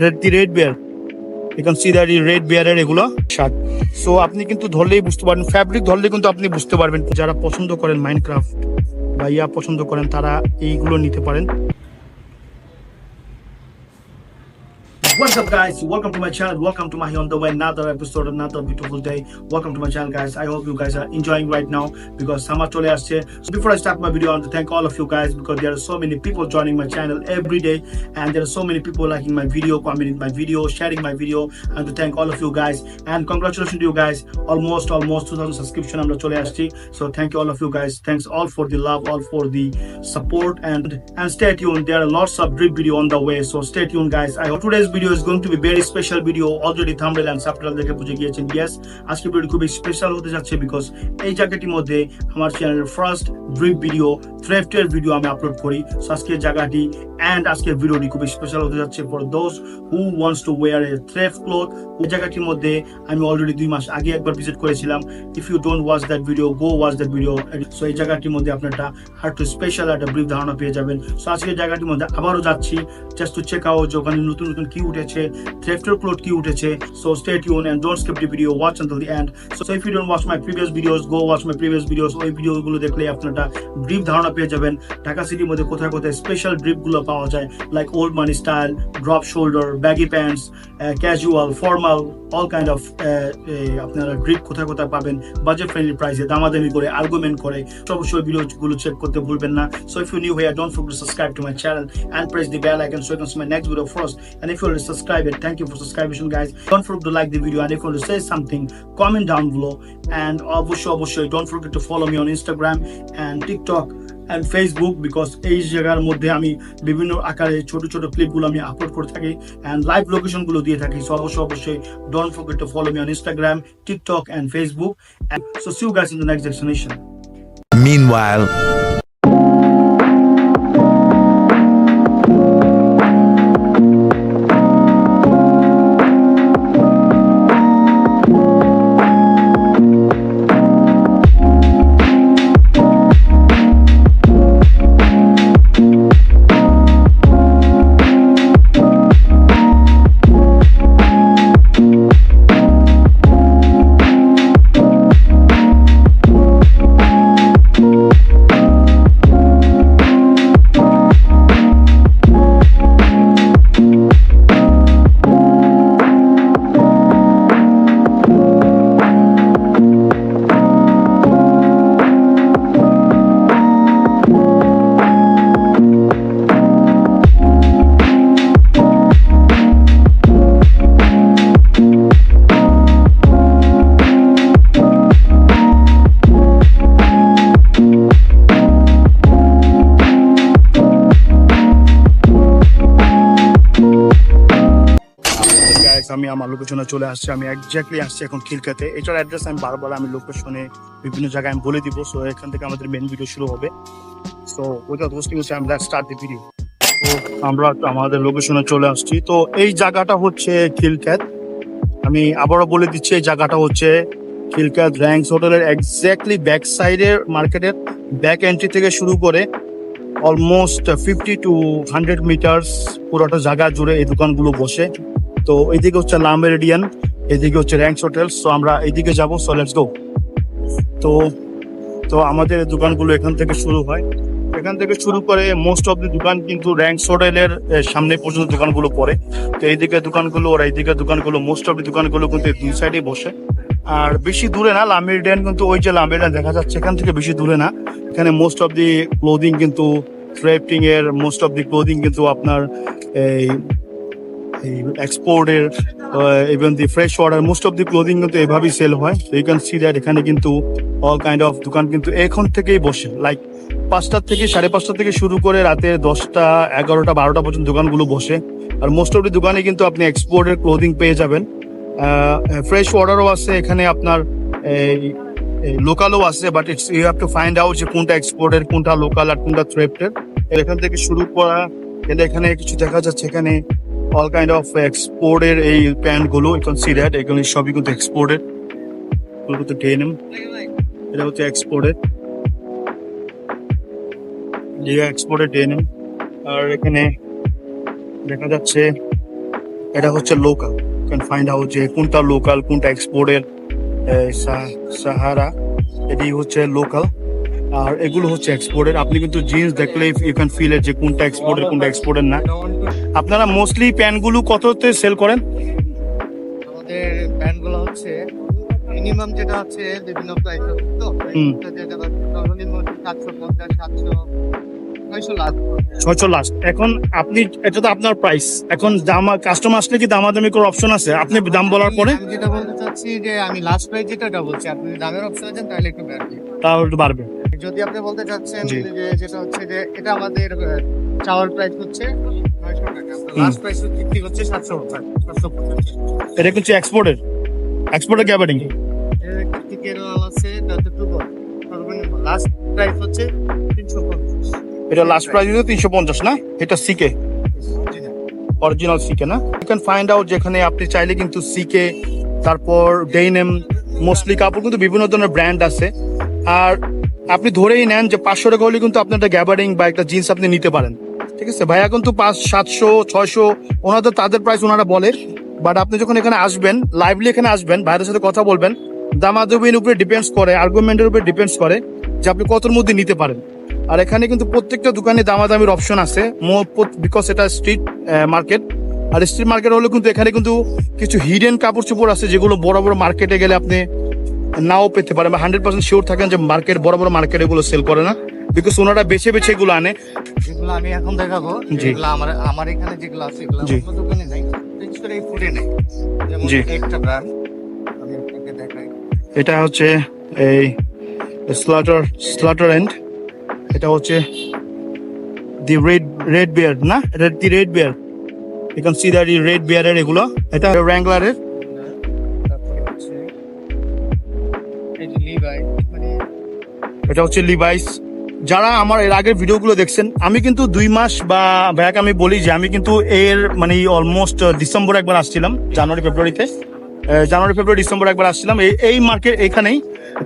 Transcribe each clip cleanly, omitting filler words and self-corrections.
Red bear, you can see that red বিয়ারের এগুলো shirt. So আপনি কিন্তু ধরলেই বুঝতে পারবেন, ফ্যাব্রিক ধরলে কিন্তু আপনি বুঝতে পারবেন। যারা পছন্দ করেন মাইনক্রাফট বা পছন্দ করেন তারা এইগুলো নিতে পারেন। What's up guys, welcome to my channel, welcome to my on the way, another episode, another beautiful day. Welcome to my channel guys. I hope you guys are enjoying right now because summer chole asche. So before I start my video, I want to thank all of you guys because there are so many people joining my channel every day and there are so many people liking my video, commenting my video, sharing my video. I want to thank all of you guys and congratulations to you guys. Almost 2000 subscription amra chole aschi. So thank you all of you guys. Thanks all for the love, all for the support and stay tuned. There are lots of drip video on the way. So stay tuned guys. I hope today's video is going to be very special video. Already thumbnail and subtitle দেখে বুঝে গিয়েছেন। Yes, আজকে ভিডিওটি খুবই special হতে যাচ্ছে because এই জায়গাটির মধ্যে আমার চ্যানেলের ফার্স্ট ড্রিপ ভিডিও, থ্রেফটের ভিডিও আমি আপলোড করি। সো আজকের জায়গাটি এন্ড আজকের ভিডিওটি খুবই স্পেশাল হতে যাচ্ছে for those who wants to wear a thrift cloth. এই জায়গাটির মধ্যে আমি অলরেডি 2 মাস আগে একবার ভিজিট করেছিলাম। If you don't watch that video, go watch that video. So এই জায়গাটির মধ্যে আপনারা একটু স্পেশাল একটা ব্রিফ ধারণা পেয়ে যাবেন। সো আজকের জায়গাটির মধ্যে আবারও যাচ্ছি জাস্ট টু চেক আউট যে ওখানে নতুন নতুন কি উঠেছে, থ্রেফটের ক্লথ কি উঠেছে। So stay tune and don't skip the video, watch until the end. So if you don't watch my previous videos, go watch my previous videos. ওই ভিডিওগুলো দেখলে আপনারা ব্রিফ ধারণা পেয়ে যাবেন ঢাকা সিটির মধ্যে কোথায় কোথায় স্পেশাল ড্রিপগুলো পাওয়া যায়, like old money style, drop shoulder, baggy pants, casual, formal, all kind of আপনারা ড্রিপ কোথায় কোথায় পাবেন বাজেট ফ্রেন্ডলি প্রাইসে, দামাদামি করে, আর্গুমেন্ট করে। অবশ্যই ভিডিওগুলো চেক করতে ভুলবেন না। So if you new here, don't forget to subscribe to my channel and press the bell icon so you can see my next video first. And if you already subscribed, thank you for subscribing guys. Don't forget to like the video and if you want to say something, comment down below. And obviously don't forget to follow me on Instagram and TikTok and Facebook because এই জায়গার মধ্যে আমি বিভিন্ন আকারে ছোট ছোট ক্লিপগুলো আমি আপলোড করে থাকি and লাইভ লোকেশনগুলো দিয়ে থাকি। সো অবশ্যই don't forget to follow me on Instagram, TikTok and Facebook. And so see you guys in the next destination. Meanwhile, আমি আমার লোকেশনে চলে আসছি। আমি এক্স্যাক্টলি আসছি এখন খিলকাতে। এটার অ্যাড্রেস আমি বারবার আমি লোকেশনে বিভিন্ন জায়গায় আমি বলে দিব। সো এখান থেকে আমাদের মেন ভিডিও শুরু হবে। So without wasting time let's start the video. তো আমরা আমাদের লোকেশনে চলে আসছি। তো এই জায়গাটা হচ্ছে খিলকাত। আমি আবারও বলে দিচ্ছি এই জায়গাটা হচ্ছে খিলকাত র্যাঙ্কস হোটেলের এক্স্যাক্টলি ব্যাক সাইডের মার্কেটের ব্যাক এন্ট্রি থেকে শুরু করে অলমোস্ট 50 to 100 মিটার্স পুরোটা জায়গা জুড়ে এই দোকানগুলো বসে। তো এইদিকে হচ্ছে লা মেরিডিয়ান, এদিকে হচ্ছে র্যাঙ্কস হোটেল। সো আমরা এইদিকে যাবো। So let's go. তো আমাদের দোকানগুলো এখান থেকে শুরু হয়। এখান থেকে শুরু করে মোস্ট অফ দি দোকান কিন্তু র্যাঙ্কস হোটেলের সামনে পর্যন্ত দোকানগুলো পড়ে। তো এইদিকে দোকানগুলো আর এইদিকে দোকানগুলো মোস্ট অফ দি দোকানগুলো কিন্তু দুই সাইডে বসে। আর বেশি দূরে না, লা মেরিডিয়ান কিন্তু ওই যে লা মেরিডিয়ান দেখা যাচ্ছে এখান থেকে বেশি দূরে না। এখানে মোস্ট অফ দি ক্লোদিং কিন্তু থ্রেফটিং এর মোস্ট অফ দি ক্লোদিং কিন্তু আপনার এই এক্সপোর্টের even the fresh water most of the clothing কিন্তু এভাবেই সেল হয়। তো ইউ ক্যান সি দ্যাট এখানে কিন্তু অল কাইন্ড অফ দোকান কিন্তু এখন থেকেই বসে, লাইক 5টা থেকে 5:30 থেকে শুরু করে রাতে 10টা, 11টা, 12টা পর্যন্ত দোকানগুলো বসে। আর মোস্ট অফ দি দোকানে কিন্তু আপনি এক্সপোর্টের ক্লোদিং পেয়ে যাবেন। ফ্রেশ ওয়াটারও আছে এখানে, আপনার লোকালও আছে, but it's you have to find out যে কোনটা এক্সপোর্টের, কোনটা লোকাল আর কোনটা থ্রেফটের। এখান থেকে শুরু করা গেলে এখানে কিছু দেখা যাচ্ছে এখানে অল কাইন্ড অফ এক্সপোর্টের এই প্যান্ট গুলো। ইউ ক্যান সি দ্যাট এগুলো সবই কিন্তু এক্সপোর্টেড। এগুলো তো ডেনিম, এটা হচ্ছে এক্সপোর্টেড, এক্সপোর্টেড ডেনিম। আর এখানে দেখা যাচ্ছে এটা হচ্ছে লোকাল, ক্যান ফাইন্ড আউট যে কোনটা লোকাল কোনটা এক্সপোর্টের। সাহারা এটি হচ্ছে লোকাল আর এগুলো হচ্ছে এক্সপোর্টের। আপনি কিন্তু জিন্স দেখলে ইউ ক্যান ফিল এর যে কোনটা এক্সপোর্টের কোনটা এক্সপোর্টের না। আপনারা মোস্টলি প্যান্টগুলো কততে সেল করেন? আমাদের ব্যান্ডগুলো হচ্ছে মিনিমাম যেটা হচ্ছে বিভিন্ন প্রাইস তো যেটা সর্বনিম্ন 750 700 900 লাখ 600 লাস্ট। এখন আপনি এটা তো আপনার প্রাইস, এখন দাম কাস্টমার আসলে কি দামাদামি করার অপশন আছে? আপনি দাম বলার পরে আমি যেটা বলতে চাচ্ছি যে আমি লাস্ট প্রাইস যেটা বলছি, আপনি দামের অপশন আছেন তাহলে একটু বাড়বে। তাও একটু বাড়বে। যদি আপনি বলতে চাচ্ছেন জি। যে যেটা হচ্ছে যে এটা আমাদের চাওয়ার প্রাইস হচ্ছে 900 টাকা, লাস্ট প্রাইস বিক্রি হচ্ছে 750। এটা কিন্তু এক্সপোর্টের গ্যাবারিং। টিকের আছে তাতে টু বল সর্বনিম্ন লাস্ট প্রাইস হচ্ছে 350। এটা লাস্ট প্রাইস হচ্ছে 350 না? এটা সিকে অরিজিনাল সিকে না? ইউ ক্যান ফাইন্ড আউট যেখানে আপনি চাইলে কিন্তু সিকে, তারপর ডেইনেম, মোস্টলি কাপড় কিন্তু বিভিন্ন ধরনের ব্র্যান্ড আছে। আর আপনি ধরেই নেন যে 500 টাকা হলে কিন্তু আপনি একটা গ্যাবারিং বা একটা জিন্স আপনি নিতে পারেন। ঠিক আছে, ভাইয়া কিন্তু 500 700 600 ওনাদের তাদের প্রাইস ওনারা বলে। বাট আপনি যখন এখানে আসবেন, লাইভলি এখানে আসবেন, ভাইদের সাথে কথা বলবেন, দামাদামির উপরে ডিপেন্ডস করে, আর্গুমেন্টের উপরে ডিপেন্ডস করে যে আপনি কতর মধ্যে নিতে পারেন। আর এখানে কিন্তু প্রত্যেকটা দোকানে দামাদামির অপশন আছে, বিকজ এটা স্ট্রিট মার্কেট। আর স্ট্রিট মার্কেট হলে কিন্তু এখানে কিন্তু কিছু হিডেন কাপড় চোপড় আছে যেগুলো বড় বড় মার্কেটে গেলে আপনি নাও পেতে পারেন, বা 100% শিওর থাকেন যে মার্কেট বড় বড় মার্কেট এগুলো সেল করে না, বিকজ ওনারা বেছে বেছে এগুলো আনে। যেগুলো আমি এখন দেখাবো, জি। যেগুলো আমার এখানে যেগুলো আছে এগুলো জি। অন্য দোকানে নাই, বিশেষ করে এই ফুডে নাই। যেমন জি। একটা ব্র্যান্ড আমি আপনাকে দেখাই। এটা হচ্ছে এই স্লাটার এন্ড, এটা হচ্ছে দি রেড বিয়ার না, the red bear, you can see that এই রেড বিয়ারের এগুলো। এটা র্যাঙ্গলারের, তারপরে হচ্ছে এই যে লিভাই, মানে এটা হচ্ছে লিভাইস। যারা আমার এর আগের ভিডিওগুলো দেখছেন, আমি কিন্তু 2 মাস বা ব্যাক আমি বলি যে আমি কিন্তু এর মানে অলমোস্ট ডিসেম্বর একবার আসছিলাম, জানুয়ারি ফেব্রুয়ারি ডিসেম্বর একবার আসছিলাম এই মার্কেট এখানেই।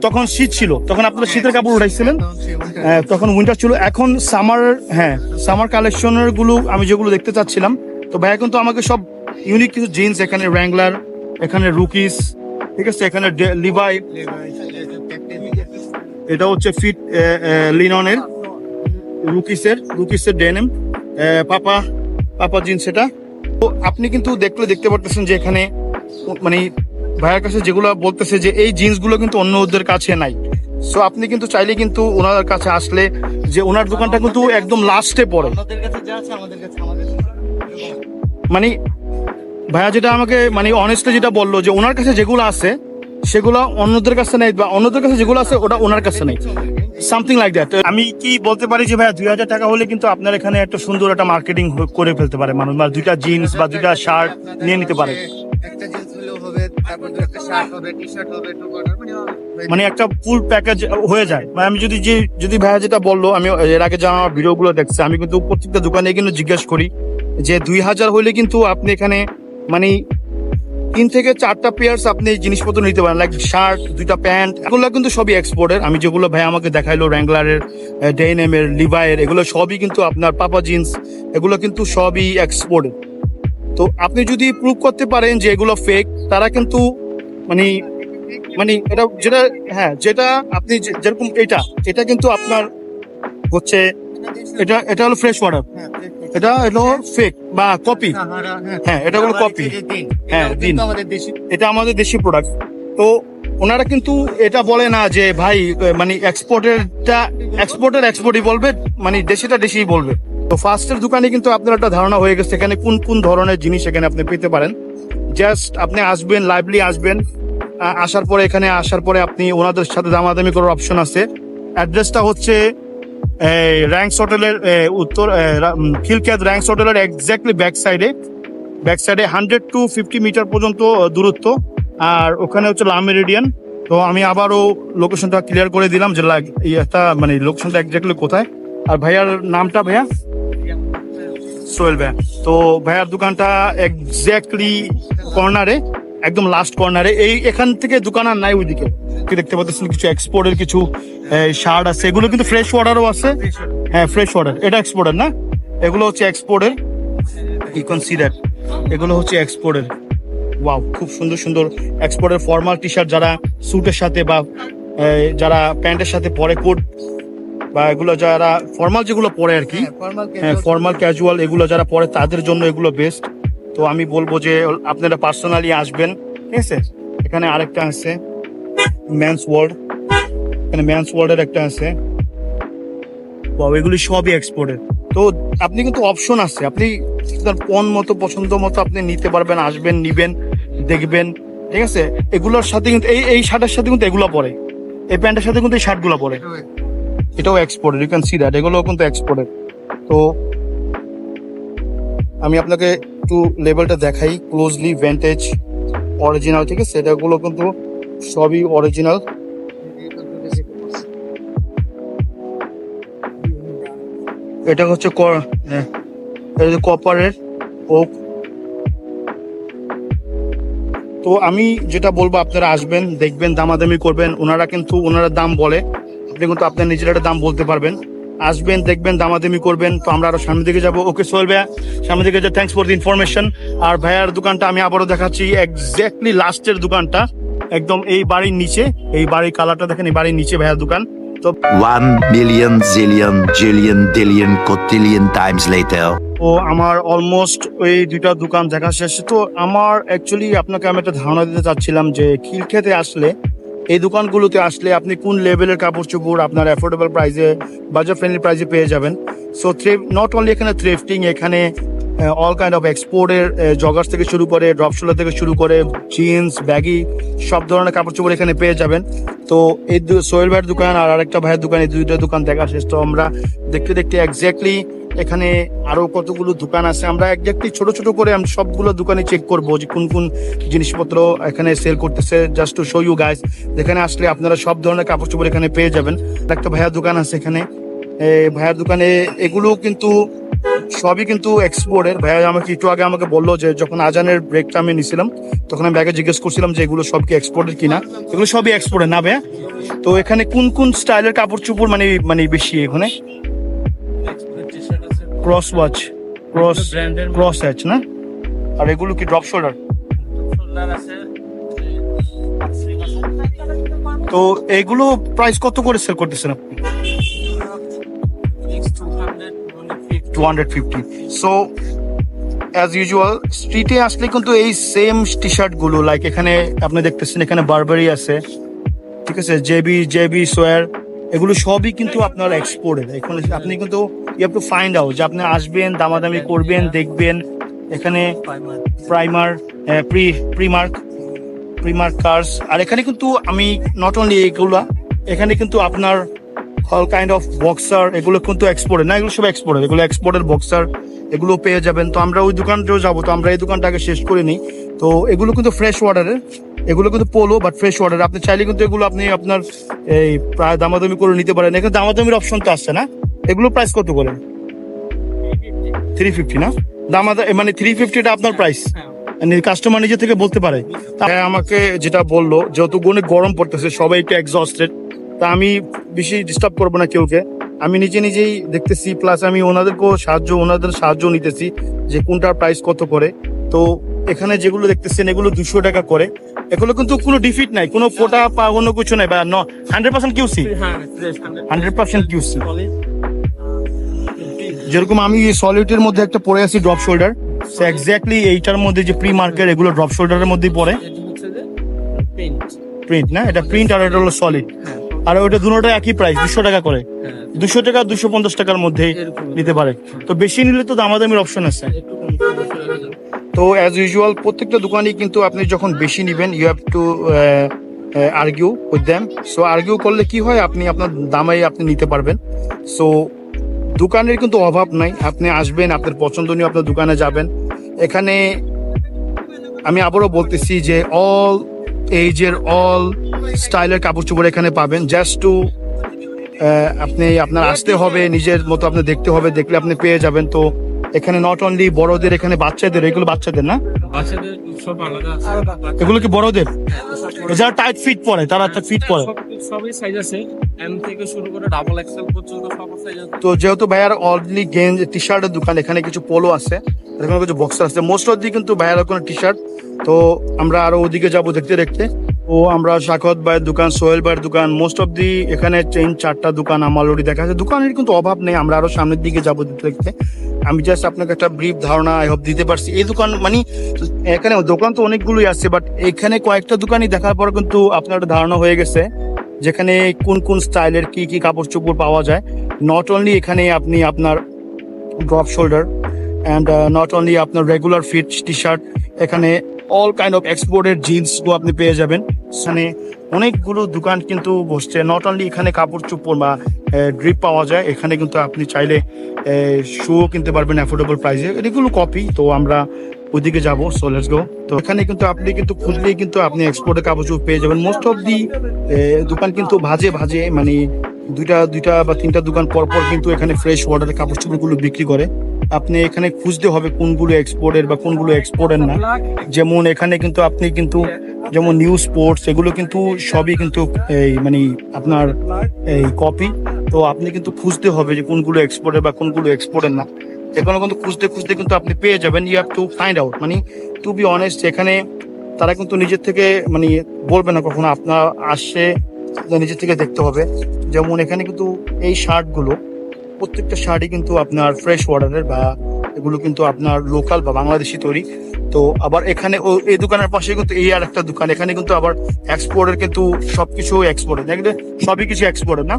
তখন শীত ছিল, তখন আপনারা শীতের কাপড় উঠাইছিলেন, তখন উইন্টার ছিল। এখন সামার কালেকশনের গুলো আমি যেগুলো দেখতে চাচ্ছিলাম, তো ভাইয়া কিন্তু আমাকে সব ইউনিক কিছু জিন্স, এখানে র্যাঙ্গলার, এখানে রুকিস, ঠিক আছে, এখানে লিভাই, এটা হচ্ছে ফিট লিননের রুকিসের ডেনিম, পাপা জিন্স। এটা তো আপনি কিন্তু দেখতে পারতেছেন যে এখানে মানে ভাইয়ের কাছে যেগুলো বলতেছে যে এই জিন্সগুলো কিন্তু অন্যদের কাছে নাই। সো আপনি কিন্তু চাইলে কিন্তু ওনার কাছে আসলে, যে ওনার দোকানটা কিন্তু একদম লাস্টে পড়ে। আমাদের কাছে যা আছে আমাদের কাছে আমাদের মানে ভাইয়া যেটা আমাকে মানে অনেস্টলি যেটা বললো যে ওনার কাছে যেগুলো আছে সেগুলো অন্যদের কাছে নেই, বা অন্যদের কাছে যেগুলো আছে ওটা ওনার কাছে নেই, সামথিং লাইক দ্যাট। আমি কি বলতে পারি যে ভাইয়া 2000 টাকা হলে কিন্তু আপনার এখানে একটা সুন্দর একটা মার্কেটিং করে ফেলতে পারে মানুষ, বা 2টা জিন্স বা 2টা শার্ট নিয়ে নিতে পারে, একটা জিন্স হলেও হবে, তারপর একটা শার্ট হবে, টি-শার্ট হবে, টু কোয়ার্টার, মানে একটা ফুল প্যাকেজ হয়ে যায়। মানে আমি যদি ভাইয়া যেটা বললো, আমি এর আগে যা আমার ভিডিওগুলো দেখছি, আমি কিন্তু প্রত্যেকটা দোকানে কিন্তু জিজ্ঞেস করি যে 2000 হলে কিন্তু আপনি এখানে মানে 3 থেকে 4টা পেয়ার্স আপনি জিনিসপত্র নিতে পারেন, লাইক শার্ট, 2টা প্যান্ট, এগুলো কিন্তু সবই এক্সপোর্টের। আমি যেগুলো ভাই আমাকে দেখাইলো, র্যাঙ্গলারের, ডেইনেমের, লিভাইয়ের, এগুলো সবই কিন্তু আপনার পাপা জিন্স, এগুলো কিন্তু সবই এক্সপোর্টের। তো আপনি যদি প্রুভ করতে পারেন যে এগুলো ফেক, তারা কিন্তু মানে এটা যেটা আপনি যেরকম এটা কিন্তু আপনার হচ্ছে এটা হলো ফ্রেশ ওয়াটার, এটা হলো ফেক বা কপি। হ্যাঁ, এটা হলো কপি। হ্যাঁ, দিন। এটা আমাদের দেশি প্রোডাক্ট। তো ওনারা কিন্তু এটা বলে না যে ভাই মানে এক্সপোর্টই বলবে, মানে দেশিটা দেশিই বলবে। তো ফার্স্টের দোকানে কিন্তু আপনার একটা ধারণা হয়ে গেছে এখানে কোন কোন ধরনের জিনিস এখানে আপনি পেতে পারেন। জাস্ট আপনি আসবেন, লাইভলি আসবেন, আসার পরে আপনি ওনাদের সাথে দামাদামি করার অপশন আছে। অ্যাড্রেসটা হচ্ছে র্যাঙ্কস হোটেলের উত্তর, খিলখ্যাত র্যাঙ্কস হোটেলের এক্স্যাক্টলি ব্যাক সাইডে 100 to 50 মিটার পর্যন্ত দূরত্ব। আর ওখানে হচ্ছে লা মেরিডিয়ান। তো আমি আবারও লোকেশনটা ক্লিয়ার করে দিলাম যে একটা মানে লোকেশনটা এক্স্যাক্টলি কোথায়। আর ভাইয়ার নামটা ভাইয়া সোহেল ভাইয়া। তো ভাইয়ার দোকানটা এক্স্যাক্টলি কর্নারে, একদম লাস্ট কর্নারে। এখান থেকে দোকান আর নাই ওইদিকে, কি দেখতে পাচ্ছেন কিছু এক্সপোর্টের কিছু শার্ট আছে, এগুলো কিন্তু ফ্রেশ ওয়াটারও আছে। হ্যাঁ, ফ্রেশ ওয়াটার, এটা এক্সপোর্টের না, এগুলো হচ্ছে এক্সপোর্টের, ইউ ক্যান সি দ্যাট। এগুলো হচ্ছে এক্সপোর্টের। ওয়াও, খুব সুন্দর সুন্দর এক্সপোর্টের ফর্মাল টি শার্ট, যারা স্যুটের সাথে বা যারা প্যান্টের সাথে পরে কোট বা এগুলো যারা ফর্মাল যেগুলো পরে আর কি, হ্যাঁ ফর্মাল ক্যাজুয়াল এগুলো যারা পরে তাদের জন্য এগুলো বেস্ট। তো আমি বলবো যে আপনারা পার্সোনালি আসবেন, ঠিক আছে। এখানে আরেকটা আছে ম্যানস ওয়ার্ল্ড, এখানে ম্যানস ওয়ার্ল্ডের একটা আছে। এগুলি সবই এক্সপোর্টের। তো আপনি কিন্তু অপশন আছে, আপনি আপনার পছন্দ মতো আপনি নিতে পারবেন, আসবেন নিবেন দেখবেন, ঠিক আছে। এগুলোর সাথে কিন্তু এই শার্টের সাথে কিন্তু এগুলো পরে, এই প্যান্টের সাথে কিন্তু এই শার্টগুলো পরে, এটাও exported, you can see that, এগুলো কিন্তু এক্সপোর্টেড। তো আমি আপনাকে একটু লেভেলটা দেখাই ক্লোজলি, ভ্যান্টেজ অরিজিনাল, ঠিক আছে। এটাগুলো কিন্তু সবই অরিজিনাল। এটা হচ্ছে কপারের ওক। তো আমি যেটা বলবো আপনারা আসবেন, দেখবেন, দামাদামি করবেন। ওনারা দাম বলে, আপনি কিন্তু আপনার নিজের একটা দাম বলতে পারবেন। আসবেন, দেখবেন, দামাদামি করবেন। তো আমরা আরো সামনের দিকে যাবো। ওকে সোহেল ভাইয়া, সামনের দিকে থ্যাংকস ফর দ্য ইনফরমেশন। আর ভাইয়ার দোকানটা আমি আবারও দেখাচ্ছি, এক্স্যাক্টলি লাস্টের দোকানটা একদম এই বাড়ির নিচে, এই বাড়ির কালারটা দেখেন, এই বাড়ির নিচে ভাইয়ার দোকান। তো 1 million zillion jillion dillion cotillion times later. ও আমার অলমোস্ট ওই দুইটা দোকান দেখা শেষ। তো আমার অ্যাকচুয়ালি আপনাকে আমি একটা ধারণা দিতে চাচ্ছিলাম যে খিলক্ষেতে আসলে, এই দোকানগুলোতে আসলে আপনি কোন লেভেলের কাপড় চোপড় আপনার অ্যাফোর্ডেবল প্রাইসে, বাজার ফ্রেন্ডলি প্রাইসে পেয়ে যাবেন। সো নট অনলি এখানে থ্রিফটিং, এখানে অল কাইন্ড অফ এক্সপোর্টের জগার্স থেকে শুরু করে, ড্রপ শোল্ডার থেকে শুরু করে, জিন্স, ব্যাগি, সব ধরনের কাপড় চোপড় এখানে পেয়ে যাবেন। তো এই সোহেল ভাইয়ের দোকান আর আরেকটা ভাইয়ের দোকান, এই দুইটা দোকান দেখা শেষ। তো আমরা দেখতে দেখতে এক্স্যাক্টলি এখানে আরো কতগুলো দোকান আছে, আমরা এক্স্যাক্টলি ছোট ছোট করে আমি সবগুলো দোকানে চেক করবো যে কোন কোন জিনিসপত্র এখানে সেল করতেছে, just to show you guys. যেখানে আসলে আপনারা সব ধরনের কাপড় চোপড় এখানে পেয়ে যাবেন। একটা ভাইয়ার দোকান আছে এখানে, ভাইয়ার দোকানে এগুলো কিন্তু সবই কিন্তু এক্সপোর্টের। ভাইয়া আমাকে একটু আগে আমাকে বললো যে যখন আজানের ব্রেকটা আমি নিছিলাম, তখন আমি ব্যাগে জিজ্ঞেস করছিলাম যে এগুলো সব কি এক্সপোর্টের কিনা। এগুলো সবই এক্সপোর্টের না ভাইয়া? তো এখানে কোন কোন স্টাইলের কাপড় চোপড় মানে বেশি এখানে? ক্রস ওয়াচ, ক্রস হ্যাচ না? আর এগুলো কি ড্রপ শোল্ডার? তো এগুলো প্রাইস কত করে সেল করতেছেন আপনি? 250। সো অ্যাজ ইউজুয়াল স্ট্রিটে আসলে কিন্তু এই সেম টি শার্ট গুলো, লাইক এখানে আপনি দেখতেছেন এখানে বারবারি আছে, ঠিক আছে, জেবি সোয়ার, এগুলো সবই কিন্তু আপনার এক্সপোর্টের। এখন আপনি কিন্তু you have to find out যে আপনি আসবেন, দামাদামি করবেন, দেখবেন। এখানে প্রাইমার, প্রিমার্ক কার্স। আর এখানে কিন্তু আমি নট অনলি এগুলা, এখানে কিন্তু আপনার অল কাইন্ড অফ বক্সার, এগুলো কিন্তু এক্সপোর্টের না, এগুলো সব এক্সপোর্টের, এগুলো এক্সপোর্টের বক্সার, এগুলো পেয়ে যাবেন। তো আমরা ওই দোকানটাও যাবো, তো আমরা এই দোকানটাকে শেষ করে নিই। তো এগুলো কিন্তু ফ্রেশ ওয়াটারের, এগুলো কিন্তু পোলো বাট ফ্রেশ ওয়াটার। আপনি চাইলে কিন্তু এগুলো আপনি আপনার এই প্রায় দামাদামি করে নিতে পারেন। এখানে দামাদামির অপশন তো আসছে না। এগুলো প্রাইস কত করে? 350 না? মানে 350টা আপনার প্রাইস কাস্টমার নিজে থেকে বলতে পারে। তাই আমাকে যেটা বললো, যেহেতু অনেক গরম পড়তেছে, সবাই একটু এক্সস্টেড, তা আমি বেশি ডিস্টার্ব করবো না কেউকে। আমি নিজেই দেখতেছি, প্লাস আমি ওনাদের সাহায্য নিতেছি যে কোনটার প্রাইস কত করে। তো এখানে যেগুলো দেখতেছেন এগুলো 200 টাকা করে। এগুলো কিন্তু কোনো ডিফিট নাই, কোনো ফোটা বা অন্য কিছু নাই, বা 100% কিউসি, 100% কিউসি। যেরকম আমি সলিডের মধ্যে একটা পরে আছি ড্রপ শোল্ডার, এক্স্যাক্টলি এইটার মধ্যে যে প্রি মার্কের, এগুলো ড্রপ শোল্ডারের মধ্যেই পড়ে। প্রিন্ট না, এটা প্রিন্ট আর এটা হলো সলিড। আর ওইটা দুটোটা একই প্রাইস, 200 টাকা করে। 200 টাকা 250 টাকার মধ্যে নিতে পারে। তো বেশি নিলে তো দামাদামির অপশন আছে। তো অ্যাজ ইউজুয়াল প্রত্যেকটা দোকানেই কিন্তু আপনি যখন বেশি নিবেন, you have to argue with them. So argue করলে কি হয়, আপনি আপনার দামে আপনি নিতে পারবেন। সো দোকানের কিন্তু অভাব নাই, আপনি আসবেন, আপনার পছন্দনীয় আপনার দোকানে যাবেন। এখানে আমি আবারও বলতেছি যে অল এইজের, অল স্টাইলের কাপড় চোপড় এখানে পাবেন। জাস্ট টু আপনার আসতে হবে, নিজের মতো আপনি দেখতে হবে, দেখলে আপনি পেয়ে যাবেন। তো এখানে নট অনলি বড়দের, এখানে বাচ্চাদের, এগুলো বাচ্চাদের না, বাচ্চাদের সব আলাদা আছে। এগুলো কি বড়দের? যারা টাইট ফিট পরে তারা ফিট পরে। সবই সাইজ আছে, এম থেকে শুরু করে ডাবল এক্সেল পর্যন্ত সব সাইজ আছে। তো যেহেতু ভাইয়ার অলরেডি গেঞ্জ টি শার্টের দোকান, এখানে কিছু পোলো আছে, এখানে কিছু বক্সার আছে, মোস্ট অফ দি কিন্তু ভাইয়ার কোনো টি শার্ট। তো আমরা আরো ওদিকে যাবো দেখতে দেখতে। ও আমরা শাকত ভাইয়ের দোকান, সোহেল ভাইয়ের দোকান, মোস্ট অফ দি এখানে 3-4টা দোকান আমার অলরেডি দেখা যাচ্ছে। দোকানের কিন্তু অভাব নেই, আমরা আরো সামনের দিকে যাবো দেখতে দেখতে। আমি জাস্ট আপনাকে একটা ব্রিফ ধারণা আই হোপ দিতে পারছি। এই দোকান মানে এখানে দোকান তো অনেকগুলোই আছে, বাট এখানে কয়েকটা দোকানই দেখার পর কিন্তু আপনার একটা ধারণা হয়ে গেছে যেখানে কোন কোন স্টাইলের কি কি কাপড় চোপড় পাওয়া যায়। নট অনলি এখানে আপনি আপনার drop shoulder and not only আপনার রেগুলার ফিট টি শার্ট, এখানে all kind of exported jeans আপনি পেয়ে যাবেন। এখানে অনেকগুলো দোকান কিন্তু বসছে। নট অনলি এখানে কাপড় চোপড় বা ড্রিপ পাওয়া যায়, এখানে কিন্তু আপনি চাইলে শুও কিনতে পারবেন অ্যাফোর্ডেবল প্রাইসে। এগুলো কপি। তো আমরা ওইদিকে যাবো, সো লেটস গো। তো এখানে কিন্তু আপনি কিন্তু খুঁজলেই কিন্তু আপনি এক্সপোর্টের কাপড় চোপড় পেয়ে যাবেন। মোস্ট অফ দি দোকান কিন্তু ভাজে ভাজে মানে দুইটা বা তিনটা দোকান পর পর কিন্তু এখানে ফ্রেশ ওয়াটারের কাপড় চোপড়গুলো বিক্রি করে। আপনি এখানে খুঁজতে হবে কোনগুলো এক্সপোর্টের বা কোনগুলো এক্সপোর্টের না। যেমন এখানে কিন্তু আপনি কিন্তু যেমন নিউ স্পোর্টস এগুলো কিন্তু সবই কিন্তু এই মানে আপনার এই কপি। তো আপনি কিন্তু খুঁজতে হবে যে কোনগুলো এক্সপোর্টের বা কোনগুলো এক্সপোর্টের না। এগুলো কিন্তু খুঁজতে খুঁজতে কিন্তু আপনি পেয়ে যাবেন। You have to find out, মানে টু বি অনেস্ট। এখানে তারা কিন্তু নিজের থেকে মানে বলবে না কখনো, আপনার আসে নিজের থেকে দেখতে হবে। যেমন এখানে কিন্তু এই শার্টগুলো প্রত্যেকটা শার্টই কিন্তু আপনার ফ্রেশ ওয়াটারের বা এগুলো কিন্তু আপনার লোকাল বা বাংলাদেশি তৈরি। তো আবার এখানে এই দোকানের পাশে কিন্তু এই আর একটা দোকান, এখানে কিন্তু আবার এক্সপোর্টের কিন্তু সবকিছু এক্সপোর্টের, দেখলে সবই কিছু এক্সপোর্টের না,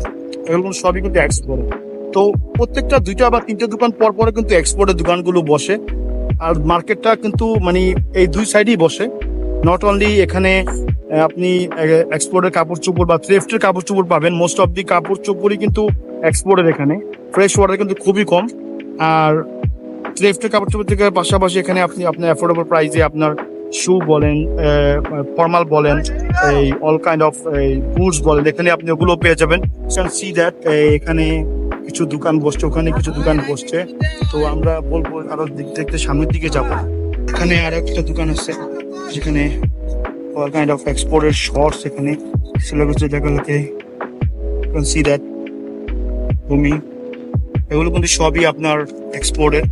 এগুলো কিন্তু সবই কিন্তু এক্সপোর্টের। তো প্রত্যেকটা 2টা বা 3টে দোকান পর পরে কিন্তু এক্সপোর্টের দোকানগুলো বসে। আর মার্কেটটা কিন্তু মানে এই দুই সাইডেই বসে। নট অনলি এখানে আপনি এক্সপোর্টের কাপড় চোপড় বা থ্রিফটের কাপড় চোপড় পাবেন, মোস্ট অফ দি কাপড় চোপড়ই কিন্তু এক্সপোর্টের। এখানে ফ্রেশ ওয়াটার কিন্তু খুবই কম। আর থ্রিফটের কাপড় চোপড় থেকে পাশাপাশি এখানে আপনি আপনার অ্যাফোর্ডেবল প্রাইসে আপনার শু বলেন, ফর্মাল বলেন, এই অল কাইন্ড অফ বুটস বলেন, এখানে আপনি ওগুলো পেয়ে যাবেন। সি দ্যাট এখানে কিছু দোকান বসছে, ওখানে কিছু দোকান বসছে। তো আমরা বলবো আরো দেখতে সামনের দিকে যাব। এখানে আরো একটা দোকান আছে যেখানে all kind of exported shorts, এখানে সিলেবাসে জায়গাগুলোকে সি দ্যাট ভূমি, এগুলো কিন্তু সবই আপনার এক্সপোর্টের।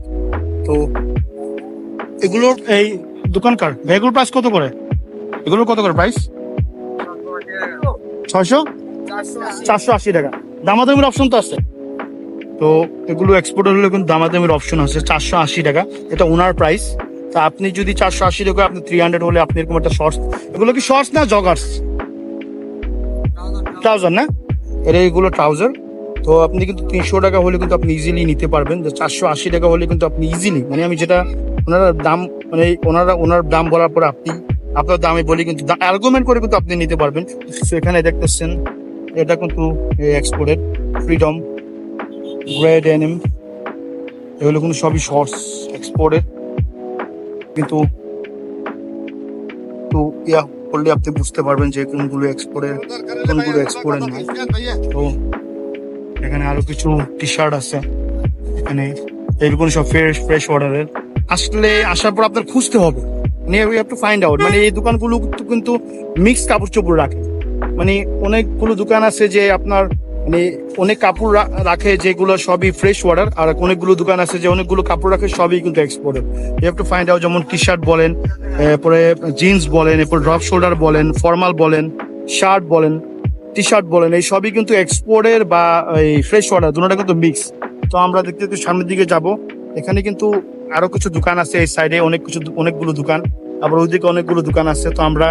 তো এগুলোর এই দোকানকার এগুলোর প্রাইস কত করে? এগুলোর কত করে প্রাইস? 600 480 টাকা। দামাদামির অপশন তো আছে। তো এগুলো এক্সপোর্টার হলে কিন্তু দামাদামির অপশন আছে। 480 টাকা এটা ওনার প্রাইস। তা আপনি যদি 480 টাকা আপনি 300 হলে আপনি এরকম একটা শর্টস, এগুলো কি শর্টস না জগার্স? ট্রাউজার না, এগুলো ট্রাউজার। তো আপনি কিন্তু 300 টাকা হলে কিন্তু আপনি ইজিলি নিতে পারবেন। 480 টাকা হলে কিন্তু আপনি ইজিলি, মানে আমি যেটা ওনারা দাম মানে ওনার দাম বলার পর আপনি আপনার দামে বলি কিন্তু আর্গুমেন্ট করে কিন্তু আপনি নিতে পারবেন। তো এখানে দেখতেছেন এটা কিন্তু এক্সপোর্টেড ফ্রিডম, গ্রেড এনএম, এগুলো কিন্তু সবই শর্টস এক্সপোর্টেড। কিন্তু তো ইয়া করলে আপনি বুঝতে পারবেন যে কোনগুলো এক্সপোর্টের কোনগুলো এক্সপোর্টের নয়। তো এখানে আরো কিছু টি শার্ট আছে, এখানে এগুলো সব ফ্রেশ ওয়াটারের। আসলে আসার পর আপনার খুঁজতে হবে, মানে we have to find out. মানে এই দোকানগুলো কিন্তু মিক্স কাপড় চোপড় রাখে। মানে অনেকগুলো দোকান আছে যে আপনার মানে অনেক কাপড় রাখে যেগুলো সবই ফ্রেশ ওয়াটার, আর অনেকগুলো দোকান আছে যে অনেকগুলো কাপড় রাখে সবই কিন্তু exported. You have to find out. যেমন টি শার্ট বলেন, এরপরে জিন্স বলেন, এরপর ড্রপ শোল্ডার বলেন, ফর্মাল বলেন, শার্ট বলেন, টি শার্ট বলেন, এই সবই কিন্তু এক্সপোর্টের বা এই ফ্রেশ ওয়াটার দুটোটা কিন্তু মিক্স। তো আমরা দেখতে দেখতে সামনের দিকে যাব। এখানে কিন্তু আরো কিছু দোকান আছে এই সাইডে, অনেকগুলো দোকান, আবার ওইদিকে অনেকগুলো দোকান আছে। তো আমরা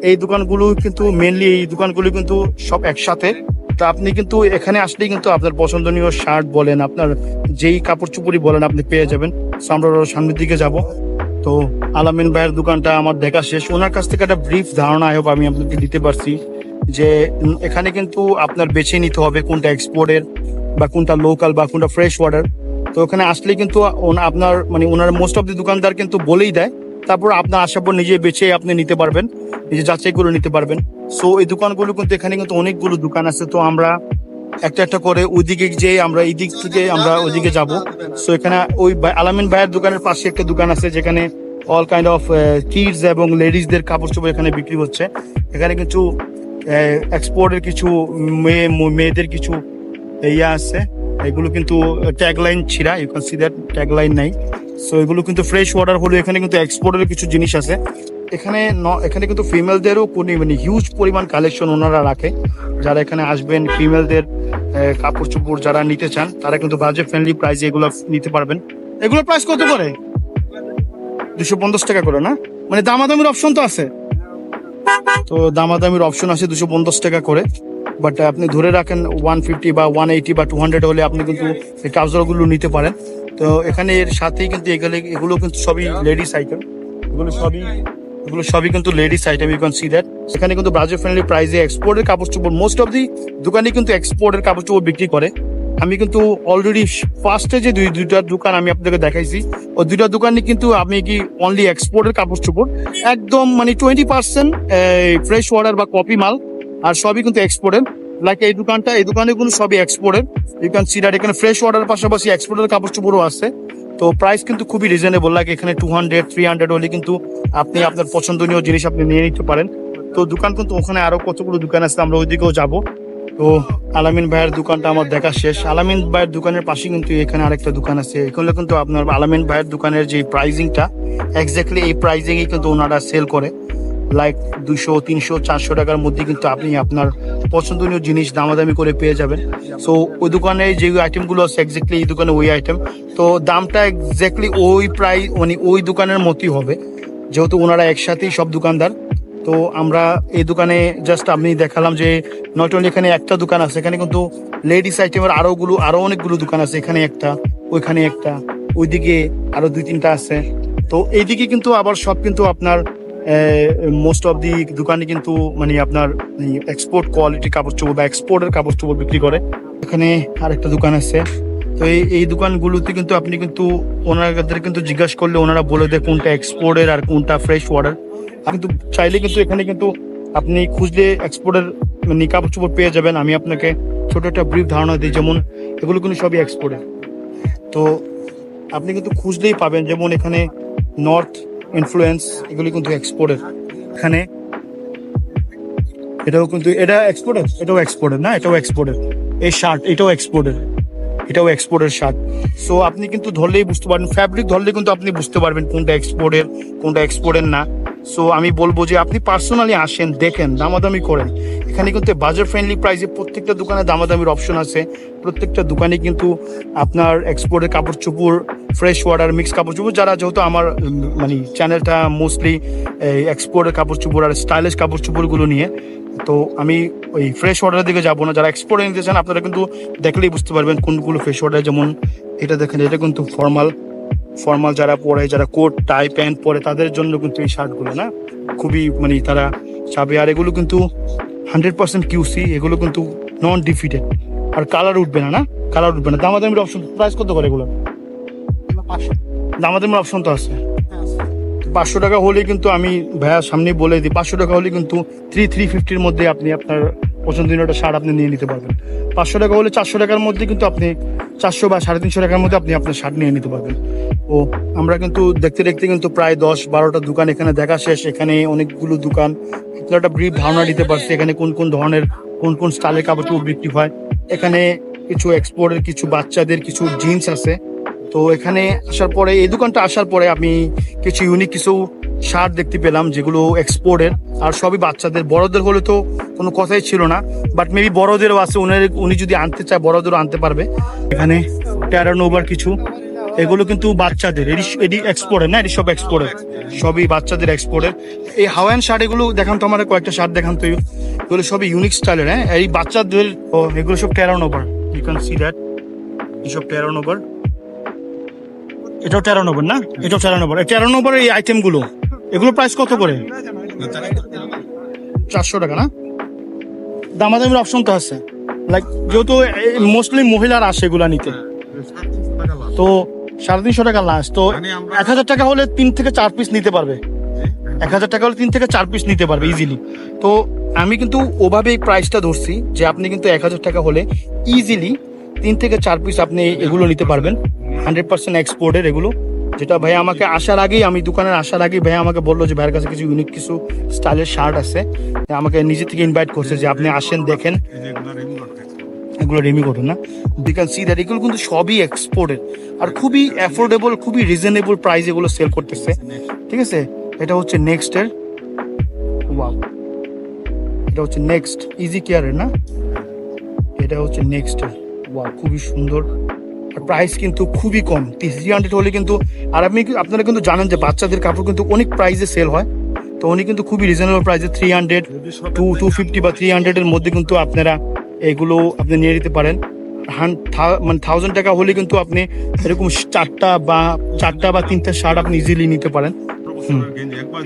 এই দোকানগুলো কিন্তু মেনলি এই দোকানগুলো কিন্তু সব একসাথে। তো আপনি কিন্তু এখানে আসলেই কিন্তু আপনার পছন্দনীয় শার্ট বলেন, আপনার যেই কাপড় চুপড়ি বলেন আপনি পেয়ে যাবেন। তো আমরা সামনের দিকে যাব। তো আলামিন ভাইয়ের দোকানটা আমার দেখা শেষ। ওনার কাছ থেকে একটা ব্রিফ ধারণা আয়ব আমি আপনাকে দিতে পারছি যে এখানে কিন্তু আপনার বেছে নিতে হবে কোনটা এক্সপোর্টের বা কোনটা লোকাল বা কোনটা ফ্রেশ ওয়াটার। তো ওখানে আসলে কিন্তু আপনার মানে ওনার মোস্ট অফ দি দোকানদার কিন্তু বলেই দেয়। তারপর আপনার আসার পর নিজে বেছে আপনি নিতে পারবেন, নিজে যাচাই করে নিতে পারবেন। সো এই দোকানগুলো কিন্তু এখানে কিন্তু অনেকগুলো দোকান আছে। তো আমরা একটা একটা করে ওইদিকে যে আমরা এই দিক থেকে আমরা ওইদিকে যাব। সো এখানে ওই আলামিন ভাইয়ের দোকানের পাশে একটা দোকান আছে যেখানে অল কাইন্ড অফ কিডস এবং লেডিসদের কাপড় চোপড় এখানে বিক্রি হচ্ছে। এখানে কিছু এক্সপোর্টের কিছু মেয়েদের কিছু ইয়া আছে, এগুলো কিন্তু ট্যাগলাইন ছিঁড়া, you can see that tagline নাই। সো এগুলো কিন্তু ফ্রেশ ওয়াটার হলো। এখানে কিন্তু এক্সপোর্টের কিছু জিনিস আছে। এখানে কিন্তু ফিমেলদেরও মানে হিউজ পরিমাণ কালেকশন ওনারা রাখে। যারা এখানে আসবেন ফিমেলদের কাপড় চোপড় যারা নিতে চান তারা কিন্তু বাজেট ফ্রেন্ডলি প্রাইসে এগুলো নিতে পারবেন। এগুলোর প্রাইস কত করে? 250 টাকা করে না? মানে দামাদামির অপশন তো আছে, তো দামাদামির অপশন আছে 250 টাকা করে। বাট আপনি ধরে রাখেন 150 বা 180 বা 200 হলে আপনি কিন্তু এই ট্রাউজারগুলো নিতে পারেন। তো এখানে এর সাথেই কিন্তু এগুলো কিন্তু সবই লেডিস আইটেম, এগুলো সবই কিন্তু ladies item, you can see that. এখানে কিন্তু বাজেট ফ্রেন্ডলি প্রাইসে এক্সপোর্টের কাপড় চোপড়, মোস্ট অফ দি দোকানে কিন্তু এক্সপোর্টের কাপড় চোপড় বিক্রি করে। আমি কিন্তু অলরেডি ফার্স্টে যে দুইটা দোকান আমি আপনাদেরকে দেখাইছি, ওই দুইটা দোকানে কিন্তু আপনি কি অনলি এক্সপোর্টের কাপড় চোপড়, একদম মানে 20% ফ্রেশ ওয়াটার বা কপি মাল, আর সবই কিন্তু এক্সপোর্টের। লাইক এই দোকানে কিন্তু সবই এক্সপোর্টের, ইউ ক্যান সি দ্যাট। এখানে ফ্রেশ ওয়াটার পাশাপাশি এক্সপোর্টের কাপড় চোপড়ও আছে। তো প্রাইস কিন্তু খুবই রিজনেবল, লাগে এখানে 200-300 হলে কিন্তু আপনি আপনার পছন্দনীয় জিনিস আপনি নিয়ে নিতে পারেন। তো দোকান কিন্তু ওখানে আরো কতগুলো দোকান আছে, আমরা ওইদিকেও যাবো। তো আলামিন ভাইয়ের দোকানটা আমার দেখা শেষ। আলামিন ভাইয়ের দোকানের পাশে কিন্তু এখানে আরেকটা দোকান আছে। এখানে কিন্তু আপনার আলামিন ভাইয়ের দোকানের যে প্রাইজিংটা এক্স্যাক্টলি এই প্রাইজিংই কিন্তু ওনারা সেল করে। লাইক 200, 300, 400 টাকার মধ্যে কিন্তু আপনি আপনার পছন্দনীয় জিনিস দামাদামি করে পেয়ে যাবেন। সো ওই দোকানে যে আইটেমগুলো আছে এক্স্যাক্টলি এই দোকানে ওই আইটেম, তো দামটা এক্স্যাক্টলি ওই প্রাইস মানে ওই দোকানের মতোই হবে, যেহেতু ওনারা একসাথেই সব দোকানদার। তো আমরা এই দোকানে জাস্ট আপনি দেখালাম যে নট অনলি এখানে একটা দোকান আছে, এখানে কিন্তু লেডিস আইটেমের আরো অনেকগুলো দোকান আছে। এখানে একটা, ওইখানে একটা, ওইদিকে আরো 2-3টা আছে। তো এইদিকে কিন্তু আবার সব কিন্তু আপনার মোস্ট অফ দি দোকানে কিন্তু মানে আপনার এক্সপোর্ট কোয়ালিটি কাপড় চোপড় বা এক্সপোর্টের কাপড় চোপড় বিক্রি করে। এখানে আরেকটা দোকান আছে। তো এই দোকানগুলোতে কিন্তু আপনি কিন্তু ওনাদের কিন্তু জিজ্ঞাসা করলে ওনারা বলে দেয় কোনটা এক্সপোর্টের আর কোনটা ফ্রেশ ওয়াটার। কিন্তু চাইলে কিন্তু এখানে কিন্তু আপনি খুঁজলে এক্সপোর্টের মানে কাপড় চোপড় পেয়ে যাবেন। আমি আপনাকে ছোট একটা ব্রিফ ধারণা দিই, যেমন এগুলো কিন্তু সবই এক্সপোর্টের। তো আপনি কিন্তু খুঁজলেই পাবেন, যেমন এখানে নর্থ ইনফ্লুয়েন্স, এগুলি কিন্তু এক্সপোর্টের। এখানে এটাও কিন্তু এটা এক্সপোর্টের, এটাও এক্সপোর্টের না, এটাও এক্সপোর্টের। এই শার্ট এটাও এক্সপোর্টের শার্ট। সো আপনি কিন্তু ধরলেই বুঝতে পারবেন, ফ্যাব্রিক ধরলে কিন্তু আপনি বুঝতে পারবেন কোনটা এক্সপোর্টের কোনটা এক্সপোর্টের না। সো আমি বলবো যে আপনি পার্সোনালি আসেন, দেখেন, দামাদামি করেন। এখানে কিন্তু বাজেট ফ্রেন্ডলি প্রাইসে প্রত্যেকটা দোকানে দামাদামির অপশন আছে। প্রত্যেকটা দোকানে কিন্তু আপনার এক্সপোর্টের কাপড় চোপড়, ফ্রেশ ওয়াটার, মিক্স কাপড় চোপড়, যারা যেহেতু আমার মানে চ্যানেলটা মোস্টলি এক্সপোর্টের কাপড় চোপড় আর স্টাইলিশ কাপড় চোপড়গুলো নিয়ে, তো আমি ওই ফ্রেশ ওয়াটারের দিকে যাবো না। যারা এক্সপোর্টে নিতে চান আপনারা কিন্তু দেখলেই বুঝতে পারবেন কোনগুলো ফ্রেশ ওয়াটার। যেমন এটা দেখেন, এটা কিন্তু ফর্মাল যারা পরে, যারা কোট টাই প্যান্ট পরে তাদের জন্য কিন্তু এই শার্টগুলো না খুবই মানে তারা চাবে। আর এগুলো কিন্তু 100% QC, এগুলো কিন্তু নন ডিফিটেড, আর কালার উঠবে না, দামাদামির অপশন। প্রাইস কত করে এগুলো? 500 দামাদামির অপশন তো আছে। 500 টাকা হলে কিন্তু আমি ভাইয়ার সামনে বলে দিই, 500 টাকা হলে কিন্তু 350-র মধ্যে আপনি আপনার পছন্দনীয় একটা শার্ট আপনি নিয়ে নিতে পারবেন। 500 টাকা হলে 400 টাকার মধ্যে কিন্তু আপনি 400 বা 350 টাকার মধ্যে আপনি আপনার শার্ট নিয়ে নিতে পারবেন। ও আমরা কিন্তু দেখতে দেখতে কিন্তু প্রায় 10-12টা দোকান এখানে দেখা শেষ। এখানে অনেকগুলো দোকান, আপনার একটা ব্রিফ ধারণা দিতে পারছে এখানে কোন কোন ধরনের কোন স্টাইলের কাপড় চোপড় বিক্রি হয়। এখানে কিছু এক্সপোর্টের, কিছু বাচ্চাদের কিছু জিন্স আছে। তো এখানে আসার পরে, এই দোকানটা আসার পরে আমি কিছু ইউনিক কিছু শার্ট দেখতে পেলাম যেগুলো এক্সপোর্টের, আর সবই বাচ্চাদের। বড়দের হলে তো কোনো কথাই ছিল না, বাট মেবি বড়দেরও আছে। উনি যদি আনতে চায় বড়দেরও আনতে পারবে। এখানে টেরানোভার কিছু, এগুলো কিন্তু বাচ্চাদের, এটি এক্সপোর্টের না, এটি সব এক্সপোর্টের, সবই বাচ্চাদের এক্সপোর্টের। এই হাওয়াইয়ান শার্ট এগুলো দেখান তো, আমার কয়েকটা শার্ট দেখান তো। এগুলো সবই ইউনিক স্টাইলের। হ্যাঁ, এই বাচ্চাদের, এগুলো সব টেরানোভার, ইউ ক্যান সি দ্যাট, এইসব টেরানোভার। এটাও টেরানোভার না, এটাও টেরানোভার। এই টেরানোভার এই আইটেমগুলো, এগুলো প্রাইস কত করে? 400 টাকা না? দামাদামির অপশন তো আছে। লাইক যেহেতু মোস্টলি মহিলারা আসে এগুলা নিতে, তো 350 টাকা লাস্ট। তো 1000 টাকা হলে 3 থেকে 4 পিস নিতে পারবে। 1000 টাকা হলে 3 থেকে 4 পিস নিতে পারবে ইজিলি। তো আমি কিন্তু ওভাবেই প্রাইসটা ধরছি যে আপনি কিন্তু 1000 টাকা হলে ইজিলি 3 থেকে 4 পিস আপনি এগুলো নিতে পারবেন। 100% এক্সপোর্টের এগুলো। যেটা ভাই আমাকে আসার আগেই, আমি দোকানের আসার আগেই ভাই আমাকে বললো যে ভাইয়ের কাছে কিছু ইউনিক কিছু স্টাইলের শার্ট আছে, আমাকে নিজে থেকে ইনভাইট করছে যে আপনি আসেন দেখেন। এগুলো রেমি কটন না, ইউ ক্যান সি দ্যাট এগুলো কিন্তু সবই এক্সপোর্টেড আর খুবই অ্যাফোর্ডেবল, খুবই রিজনেবল প্রাইস এগুলো সেল করতেছে, ঠিক আছে। এটা হচ্ছে নেক্সট এর, ওয়াও, এটা হচ্ছে নেক্সট ইজি কেয়ারের না, এটা হচ্ছে নেক্সট এর, ওয়াও খুবই সুন্দর। আর প্রাইস কিন্তু খুবই কম, 300 হলে কিন্তু। আর আপনারা কিন্তু জানেন যে বাচ্চাদের কাপড় কিন্তু অনেক প্রাইসে সেল হয়, তো উনি কিন্তু খুবই রিজনেবল প্রাইসে 300 250 বা 300 এর মধ্যে কিন্তু আপনারা এগুলো আপনি নিয়ে নিতে পারেন। মানে 1000 টাকা হলে কিন্তু আপনি এরকম চারটা বা তিনটা শার্ট আপনি ইজিলি নিতে পারেন।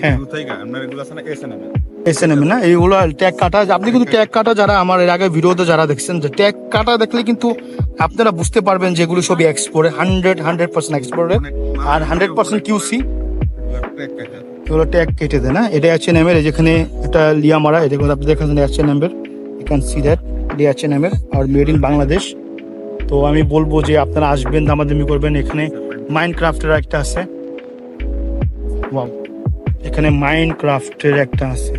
হ্যাঁ SNM না, এইগুলো ট্যাগ কাটা, আপনি কিন্তু ট্যাগ কাটা যারা আমার এর আগে ভিডিওতে যারা দেখছেন, যে ট্যাগ কাটা দেখলে কিন্তু আপনারা বুঝতে পারবেন যে এগুলো সবই এক্সপোর্টেড, 100% এক্সপোর্টেড আর 100% QC। এগুলো ট্যাগ কেটে দেয় না, এটা H&M এর, যেখানে এটা লিয়া মারা, এটা কিন্তু আপনি দেখেন H&M এর, ইউ ক্যান সি দ্যাট এটা H&M এর আর মেড ইন বাংলাদেশ। তো আমি বলবো যে আপনারা আসবেন, দামাদামি করবেন। এখানে মাইনক্রাফটের একটা আছে, ওয়াও, এখানে মাইনক্রাফটের একটা আছে।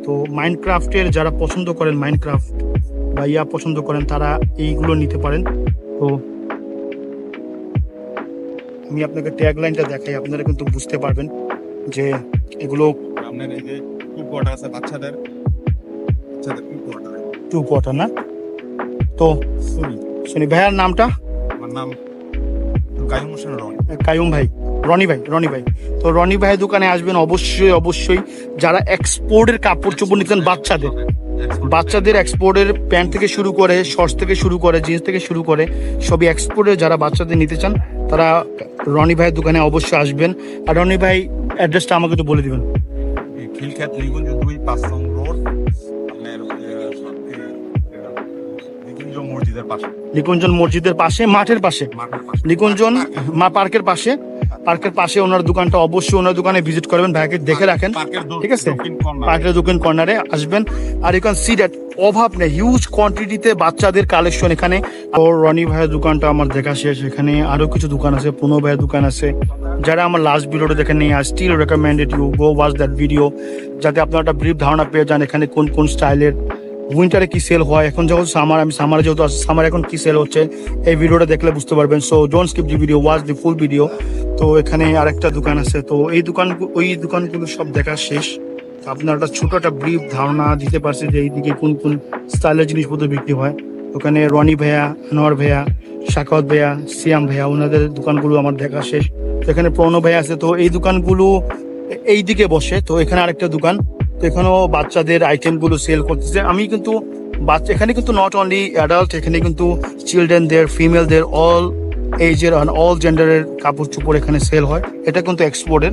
তো মাইনক্রাফটের যারা পছন্দ করেন, মাইনক্রাফট বা পছন্দ করেন, তারা এইগুলো নিতে পারেন। তো আমি আপনাকে ট্যাগ লাইনটা দেখাই, আপনারা কিন্তু বুঝতে পারবেন যে এগুলো আপনার এই যে টু কোয়ার্টার আছে বাচ্চাদের টু কোয়ার্টার না। তো শুনি ভাইয়ার নামটা, আমার নাম কাইম হোসেন রনি। কায়ুম ভাই, রনি ভাই। তো রনি ভাইয়ের দোকানে আসবেন অবশ্যই। যারা এক্সপোর্টের কাপড় চোপড় নিতেন, বাচ্চাদের এক্সপোর্টের প্যান্ট থেকে শুরু করে, শর্টস থেকে শুরু করে, জিন্স থেকে শুরু করে, সবই এক্সপোর্টের যারা বাচ্চাদের নিতে চান, তারা রনি ভাইয়ের দোকানে অবশ্যই আসবেন। আর রনি ভাই অ্যাড্রেসটা আমাকে একটু বলে দিবেন। খিলখ্যাত নিকুঞ্জ 2 5 নং রোড, আপনার নিকুঞ্জ মসজিদের পাশে, নিকুঞ্জন মসজিদের পাশে, মাঠের পাশে, নিকুঞ্জন পার্কের পাশে ওনার দোকানটা, অবশ্যই ওনার দোকানে ভিজিট করবেন, ভাইকে দেখে রাখেন, ঠিক আছে। পার্কের দোকান কর্নারে আসবেন। আর ইউ ক্যান সি দ্যাট অভাব নেই, হিউজ কোয়ান্টিটিতে বাচ্চাদের কালেকশন এখানে। আর রনি ভাইয়ের দোকানটা আমার দেখা শেষ, এখানে আরো কিছু দোকান আছে, পুনো ভাইয়ের দোকান আছে। যারা আমার লাস্ট ভিডিওটা দেখেন নেই, I still recommended you go watch that video, যাতে আপনারা একটা ব্রিফ ধারণা পেয়ে যান এখানে কোন স্টাইলের উইন্টারে কি সেল হয়। এখন যখন সামারে যেহেতু আছে, সামার এখন কি সেল হচ্ছে এই ভিডিওটা দেখলে বুঝতে পারবেন। So don't skip the video, watch the full video. তো এখানে আরেকটা দোকান আছে, তো ওই দোকানগুলো সব দেখা শেষ। আপনার একটা ছোট একটা ব্রিফ ধারণা দিতে পারছি যে এইদিকে কোন স্টাইলের জিনিসপত্র বিক্রি হয়। ওখানে রনি ভাইয়া, আনোয়ার ভাইয়া, শাকাওয়াত ভাইয়া, সিয়াম ভাইয়া, ওনাদের দোকানগুলো আমার দেখা শেষ। তো এখানে প্রণব ভাইয়া আছে, তো এই দোকানগুলো এইদিকে বসে। তো এখানে আরেকটা দোকান, তো এখানেও বাচ্চাদের আইটেম গুলো সেল করতেছে। আমি কিন্তু এখানে কিন্তু নট অনলি অ্যাডাল্ট, এখানে কিন্তু চিলড্রেনদের, ফিমেলদের, অল এজের, অল জেন্ডারের কাপড় চোপড় এখানে সেল হয়। এটা কিন্তু এক্সপোর্টের,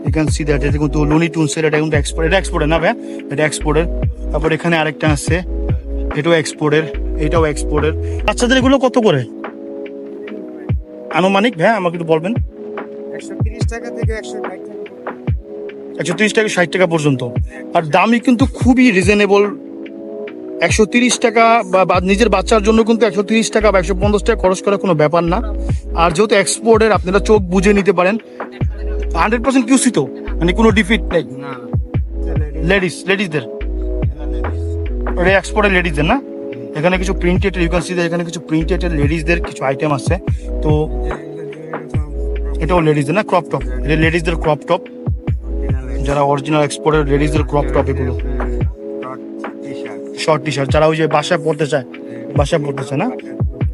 ইউ ক্যান সি দ্যাট। এটা কিন্তু লুনি টুনসের, এটা কিন্তু এক্সপোর্টের না ভাই, এটা এক্সপোর্টের। তারপর এখানে আরেকটা আছে, এটাও এক্সপোর্টের। বাচ্চাদের এগুলো কত করে আনুমানিক ভাই আমাকে একটু বলবেন? 130 টাকা থেকে 160 টাকা, 130 টাকা 60 টাকা পর্যন্ত। আর দামই কিন্তু খুবই রিজনেবল, 130 টাকা বা নিজের বাচ্চার জন্য কিন্তু 130 টাকা বা 150 টাকা খরচ করার কোনো ব্যাপার না। আর যেহেতু এক্সপোর্টের, আপনারা চোখ বুঝে নিতে পারেন। 100% QC, তো মানে কোনো ডিফিট নেই। লেডিসদের এক্সপোর্টের লেডিসদের না, এখানে কিছু প্রিন্টেড, ইউ ক্যান সি এখানে কিছু প্রিন্টেড লেডিসদের কিছু আইটেম আছে। তো এটাও লেডিসদের না, ক্রপ টপ, এটা লেডিসদের ক্রপ টপ, যারা অরিজিনাল এক্সপোর্টের লেডিসদের ক্রপ টপ, এগুলো শর্ট টি শার্ট, যারা ওই যে বাসায় পড়তে চায় না,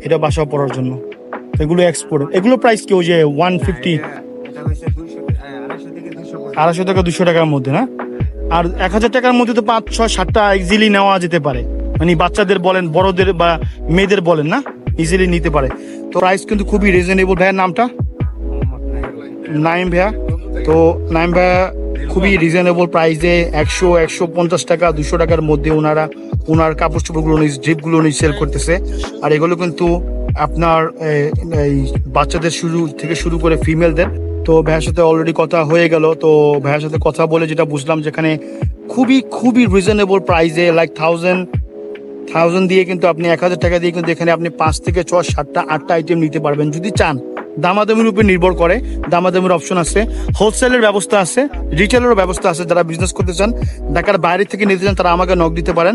এটা বাসায় পরার জন্য। এগুলো এক্সপোর্ট, এগুলো প্রাইস কি ওই যে 150, 250 থেকে 200 টাকার মধ্যে না। আর 1000 টাকার মধ্যে তো 5, 6, 7টা ইজিলি নেওয়া যেতে পারে, মানে বাচ্চাদের বলেন, বড়দের বা মেয়েদের বলেন না, ইজিলি নিতে পারে। তো প্রাইস কিন্তু খুবই রিজনেবল। ভাইয়ের নামটা? নাইম ভাইয়া। তো নাইম ভাইয়া খুবই রিজনেবল প্রাইসে 100-150 টাকা, 200 টাকার মধ্যে ওনার কাপড় চোপড়গুলো, ড্রিপগুলো সেল করতেছে। আর এগুলো কিন্তু আপনার এই বাচ্চাদের শুরু করে ফিমেলদের। তো ভাইয়ের সাথে অলরেডি কথা হয়ে গেল। তো ভাইয়ের সাথে কথা বলে যেটা বুঝলাম, যেখানে খুবই রিজনেবল প্রাইসে, লাইক 1000 দিয়ে কিন্তু আপনি 1000 টাকা দিয়ে কিন্তু এখানে আপনি 5 থেকে 6, 7টা 8টা আইটেম নিতে পারবেন যদি চান। দামাদামির উপর নির্ভর করে, দামাদামির অপশন আছে, হোলসেলের ব্যবস্থা আছে, রিটেলেরও ব্যবস্থা আছে। যারা বিজনেস করতে চান, ঢাকার বাইরে থেকে নিতে চান, তারা আমাকে নক দিতে পারেন।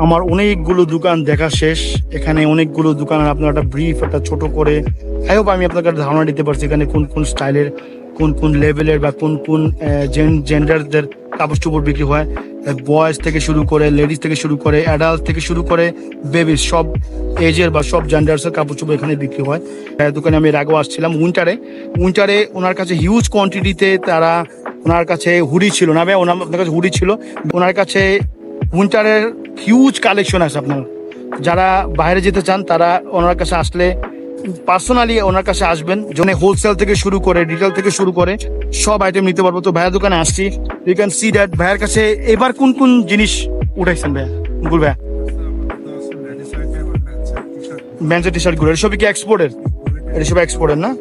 আমার অনেকগুলো দোকান দেখা শেষ, এখানে অনেকগুলো দোকান আপনার একটা ব্রিফ একটা ছোট করে আই হোপ আমি আপনাকে একটা ধারণা দিতে পারছি এখানে কোন কোন স্টাইলের, কোন কোন লেভেলের বা কোন কোন জেন্ডারদের কাপড় চোপড় বিক্রি হয়। বয়েজ থেকে শুরু করে, লেডিস থেকে শুরু করে, অ্যাডাল্ট থেকে শুরু করে বেবিস, সব এজের বা সব জেন্ডার্সের কাপড় চোপড় এখানে বিক্রি হয়। দোকানে আমি এর আগেও আসছিলাম উইন্টারে ওনার কাছে হিউজ কোয়ান্টিটিতে তারা, ওনার কাছে হুডি ছিল না ভাই, আপনার কাছে হুডি ছিল, ওনার কাছে উইন্টারের হিউজ কালেকশন আছে। আপনার যারা বাইরে যেতে চান তারা ওনার কাছে আসলে পার্সোনালি ওনার কাছে আসবেন, যেন হোলসেল থেকে শুরু করে রিটেল থেকে শুরু করে সব আইটেম নিতে পারবো। তো ভাইয়ের দোকানে আসছি, ইউ ক্যান সি দ্যাট ভাইয়ের কাছে এবার কোন কোন জিনিস উঠাইছেন ভাইয়া, মুকুল ভাইয়া? ব্যান্সের টি শার্ট গুলো এসব কি এক্সপোর্টের? এটা সব এক্সপোর্টের না?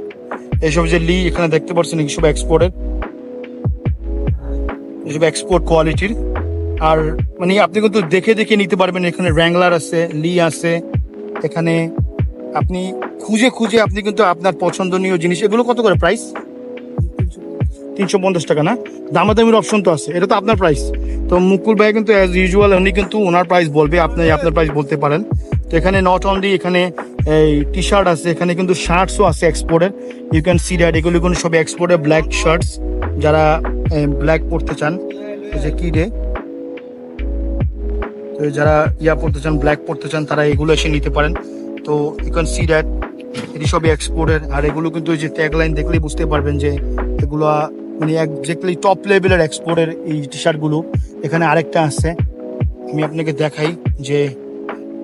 এইসব যে লি এখানে দেখতে পাচ্ছেন এইসব এক্সপোর্টের, এসব এক্সপোর্ট কোয়ালিটির। আর মানে আপনি কিন্তু দেখে দেখে নিতে পারবেন। এখানে র্যাংলার আছে, লি আছে, এখানে আপনি খুঁজে খুঁজে আপনি কিন্তু আপনার পছন্দনীয় জিনিস। এগুলো কত করে প্রাইস? 350 টাকা না? দামাদামির অপশন তো আছে, এটা তো আপনার প্রাইস। তো মুকুল ভাই কিন্তু অ্যাজ ইউজুয়াল উনি কিন্তু ওনার প্রাইস বলবে, আপনি আপনার প্রাইস বলতে পারেন। তো এখানে নট অনলি এখানে এই টি শার্ট আছে, এখানে কিন্তু শার্টসও আছে এক্সপোর্টের। ইউ ক্যান সি দ্যাট এগুলো কিন্তু সব এক্সপোর্টের ব্ল্যাক শার্টস। যারা ব্ল্যাক পড়তে চান, এই যে কি রে, তো যারা পড়তে চান, ব্ল্যাক পড়তে চান, তারা এগুলো এসে নিতে পারেন। তো ইউ ক্যান সি দ্যাট এটি সবই এক্সপোর্টের। আর এগুলো কিন্তু যে ট্যাগলাইন দেখলেই বুঝতে পারবেন যে এগুলো মানে একজাক্টলি টপ লেভেলের এক্সপোর্টের এই টি শার্টগুলো। এখানে আরেকটা আছে, আমি আপনাকে দেখাই যে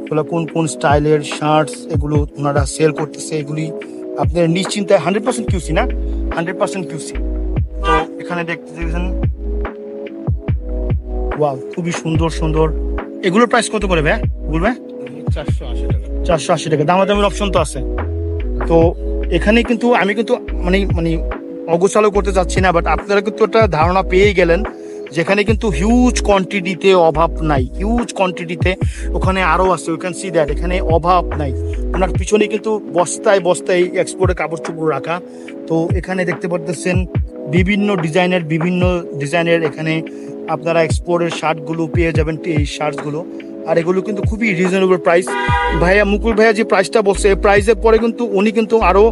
এগুলো কোন কোন স্টাইলের শার্টস এগুলো ওনারা সেল করতেছে। এগুলি আপনার নিশ্চিন্তায় 100% কিউসি না, 100% কিউসি। তো এখানে দেখতেছেন ওয়াও, খুবই সুন্দর সুন্দর। এগুলোর প্রাইস কত করে ভাই বলবে? 480 টাকা। 480 টাকা। দামাদামির অপশন তো আছে। তো এখানে কিন্তু আমি কিন্তু মানে অগোছালো করতে চাচ্ছি না, বাট আপনারা কিন্তু একটা ধারণা পেয়ে গেলেন যেখানে কিন্তু হিউজ কোয়ান্টিটিতে অভাব নাই, হিউজ কোয়ান্টিটিতে ওখানে আরো আছে। ইউ ক্যান সি দ্যাট এখানে অভাব নাই। ওনার পিছনে কিন্তু বস্তায় বস্তায় এক্সপোর্টের কাপড় চোপড় রাখা। তো এখানে দেখতে পারতেছেন বিভিন্ন ডিজাইনের এখানে আপনারা এক্সপোর্টের শার্টগুলো পেয়ে যাবেন, এই শার্টসগুলো। আর এগুলো কিন্তু খুবই রিজনেবল প্রাইস। ভাইয়া মুকুল ভাইয়া যে প্রাইসটা বলছে, এই প্রাইসের পরে কিন্তু উনি কিন্তু আরো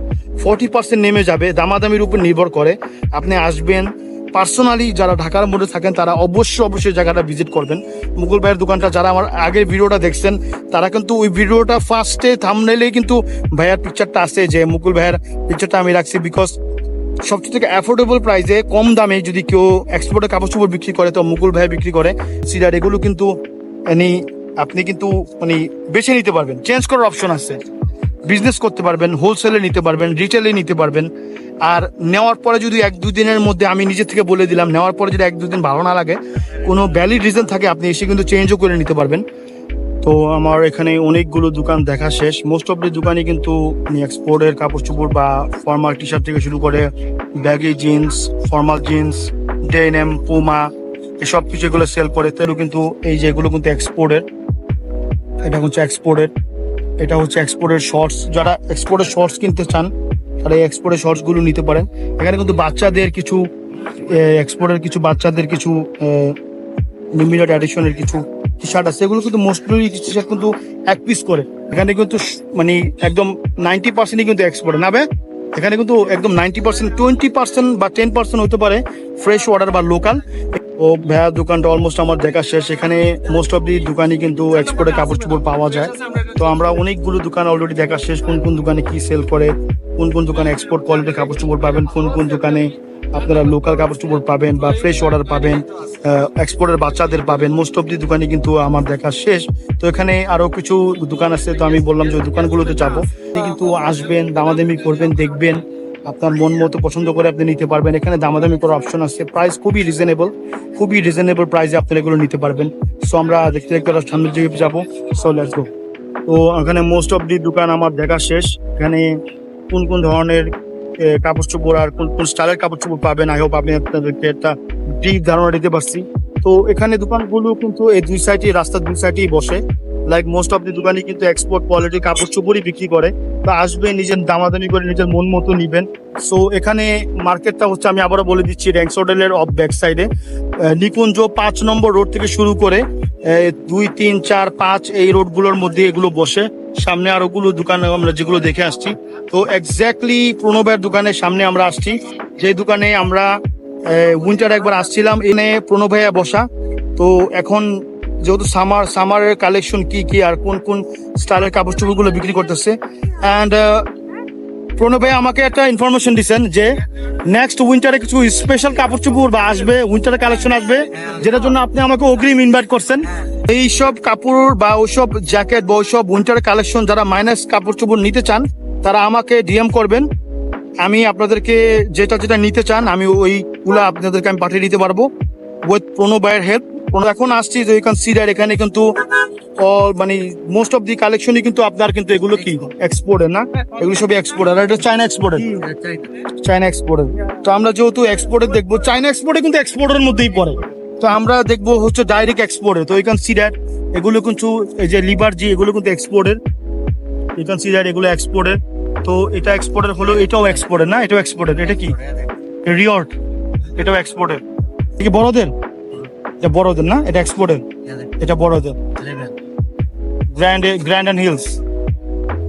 40% নেমে যাবে, দামাদামির উপর নির্ভর করে। আপনি আসবেন পার্সোনালি, যারা ঢাকার মধ্যে থাকেন তারা অবশ্যই জায়গাটা ভিজিট করবেন। মুকুল ভাইয়ের দোকানটা যারা আমার আগের ভিডিওটা দেখছেন তারা কিন্তু ওই ভিডিওটা ফার্স্টে থাম্বনেইলেই কিন্তু ভাইয়ার পিকচারটা আছে, যে মুকুল ভাইয়ের পিকচারটা আমি রাখছি। বিকজ সবচেয়ে থেকে অ্যাফোর্ডেবল প্রাইসে কম দামে যদি কেউ এক্সপোর্টের কাপড় চোপড় বিক্রি করে তো মুকুল ভাই বিক্রি করে। সিডার এগুলো কিন্তু আপনি কিন্তু মানে বেছে নিতে পারবেন, চেঞ্জ করার অপশন আছে। বিজনেস করতে পারবেন, হোলসেলে নিতে পারবেন, রিটেলে নিতে পারবেন। আর নেওয়ার পরে যদি 1-2 দিনের মধ্যে, আমি নিজে থেকে বলে দিলাম, নেওয়ার পরে যদি 1-2 দিন ভালো না লাগে, কোনো ভ্যালিড রিজন থাকে, আপনি এসে কিন্তু চেঞ্জও করে নিতে পারবেন। তো আমার এখানে অনেকগুলো দোকান দেখা শেষ। মোস্ট অফ দ্য দোকানই কিন্তু এক্সপোর্টের কাপড় চোপড় বা ফর্মাল টি শার্ট থেকে শুরু করে baggy jeans, formal jeans, denim, Puma, এসব কিছু এগুলো সেল করে। তো কিন্তু এই যে এগুলো কিন্তু এক্সপোর্টের, এটা হচ্ছে এক্সপোর্টের, এটা হচ্ছে এক্সপোর্টের শর্টস। যারা এক্সপোর্টের শর্টস কিনতে চান তারা এই এক্সপোর্টের শর্টস গুলো নিতে পারেন। এখানে কিন্তু বাচ্চাদের কিছু এক্সপোর্টের কিছু বাচ্চাদের কিছু লিমিটেড এডিশনের কিছু টি শার্ট আছে। এগুলো কিন্তু মোস্টলি টি শার্ট কিন্তু 1 পিস করে। এখানে কিন্তু মানে একদম 90%ই কিন্তু এক্সপোর্ট না বে। এখানে কিন্তু একদম 90%, 20% বা 10% হতে পারে ফ্রেশ অর্ডার বা লোকাল। ও ভাইয়া দোকানটা অলমোস্ট আমার দেখা শেষ। এখানে মোস্ট অফ দি দোকানই কিন্তু এক্সপোর্টের কাপড় চোপড় পাওয়া যায়। তো আমরা অনেকগুলো দোকান অলরেডি দেখা শেষ, কোন কোন দোকানে কি সেল করে, কোন কোন দোকানে এক্সপোর্ট কোয়ালিটির কাপড় চোপড় পাবেন, কোন কোন দোকানে আপনারা লোকাল কাপড় চোপড় পাবেন বা ফ্রেশ অর্ডার পাবেন, এক্সপোর্টের বাচ্চাদের পাবেন। মোস্ট অফ দি দোকানে কিন্তু আমার দেখা শেষ। তো এখানে আরো কিছু দোকান আছে, তো আমি বললাম যে ওই দোকানগুলোতে যাবো। কিন্তু আসবেন, দামাদামি করবেন, দেখবেন, আপনার মন মতো পছন্দ করে আপনি নিতে পারবেন। এখানে দামাদামি করার অপশন আছে, প্রাইস খুবই রিজনেবল প্রাইসে আপনারা এগুলো নিতে পারবেন। সো আমরা দেখতে দেখতে সামনের দিকে যাবো। So let's go. তো এখানে মোস্ট অফ দি দোকান আমার দেখা শেষ। এখানে কোন কোন ধরনের কাপড় চোপড় আর কোন কোন স্টাইলের কাপড় চোপড় পাবেন, আই হোপ আমি আপনাদেরকে একটা ব্রিফ ধারণা দিতে পারছি। তো এখানে দোকানগুলো কিন্তু এই দুই সাইডে, রাস্তার দুই সাইডেই বসে। লাইক মোস্ট অফ দি দোকানই কিন্তু এক্সপোর্ট কোয়ালিটির কাপড় চোপড়ই বিক্রি করে। তো বা আসবে নিজের দামাদামি করে নিজের মন মতো নিবেন। সো এখানে মার্কেটটা হচ্ছে, আমি আবারও বলে দিচ্ছি, র্যাঙ্কস হোটেলের অফ ব্যাক সাইডে নিকুঞ্জ 5 নম্বর রোড থেকে শুরু করে 2, 3, 4, 5 এই রোডগুলোর মধ্যে এগুলো বসে। সামনে আরোগুলো দোকান আমরা যেগুলো দেখে আসছি। তো এক্স্যাক্টলি প্রণবের দোকানের সামনে আমরা আসছি, যে দোকানে আমরা উইন্টার একবার আসছিলাম। এনে প্রণব ভাইয়া বসা। তো এখন যেহেতু সামারের কালেকশন কি কি আর কোন কোন স্টাইলের কাপড় চোপড়গুলো বিক্রি করতেছে, অ্যান্ড প্রণব ভাই আমাকে একটা ইনফরমেশন দিচ্ছেন যে নেক্সট উইন্টারে কিছু স্পেশাল কাপড় চোপড় বা আসবে, উইন্টারের কালেকশন আসবে, যেটার জন্য আপনি আমাকে অগ্রিম ইনভাইট করছেন। এইসব কাপড় বা ওইসব জ্যাকেট বা ওইসব উইন্টারের কালেকশন যারা মাইনাস কাপড় চোপড় নিতে চান, তারা আমাকে ডিএম করবেন। আমি আপনাদেরকে যেটা যেটা নিতে চান আমি ওইগুলো আপনাদেরকে আমি পাঠিয়ে দিতে পারবো উইথ প্রণব ভাইয়ের হেল্প। এখন আসছি যে ইউ ক্যান সি দ্যাট এখানে কিন্তু মানে মোস্ট অফ দি কালেকশনই কিন্তু আপনার কিন্তু এগুলো কি এক্সপোর্টের না, এগুলো সবই এক্সপোর্টার। এটা চায়না এক্সপোর্টের, চায়না এক্সপোর্টের। তো আমরা যেহেতু এক্সপোর্টের দেখবো, চায়না এক্সপোর্টে কিন্তু এক্সপোর্টের মধ্যেই পড়ে। তো আমরা দেখবো হচ্ছে ডাইরেক্ট এক্সপোর্টে। তো ইউ ক্যান সি দ্যাট এগুলো কিন্তু এই যে লিভার জি, এগুলো কিন্তু এক্সপোর্টের। ইউ ক্যান সি দ্যাট এগুলো এক্সপোর্টের। তো এটা এক্সপোর্টের হলো, এটাও এক্সপোর্টের না, এটাও এক্সপোর্টের। এটা কি রিয়র্ট, এটাও এক্সপোর্টের। কি বড়দের, এটা বড়দের না, এটা এক্সপোর্টের, এটা বড়দের। Grand and Hills,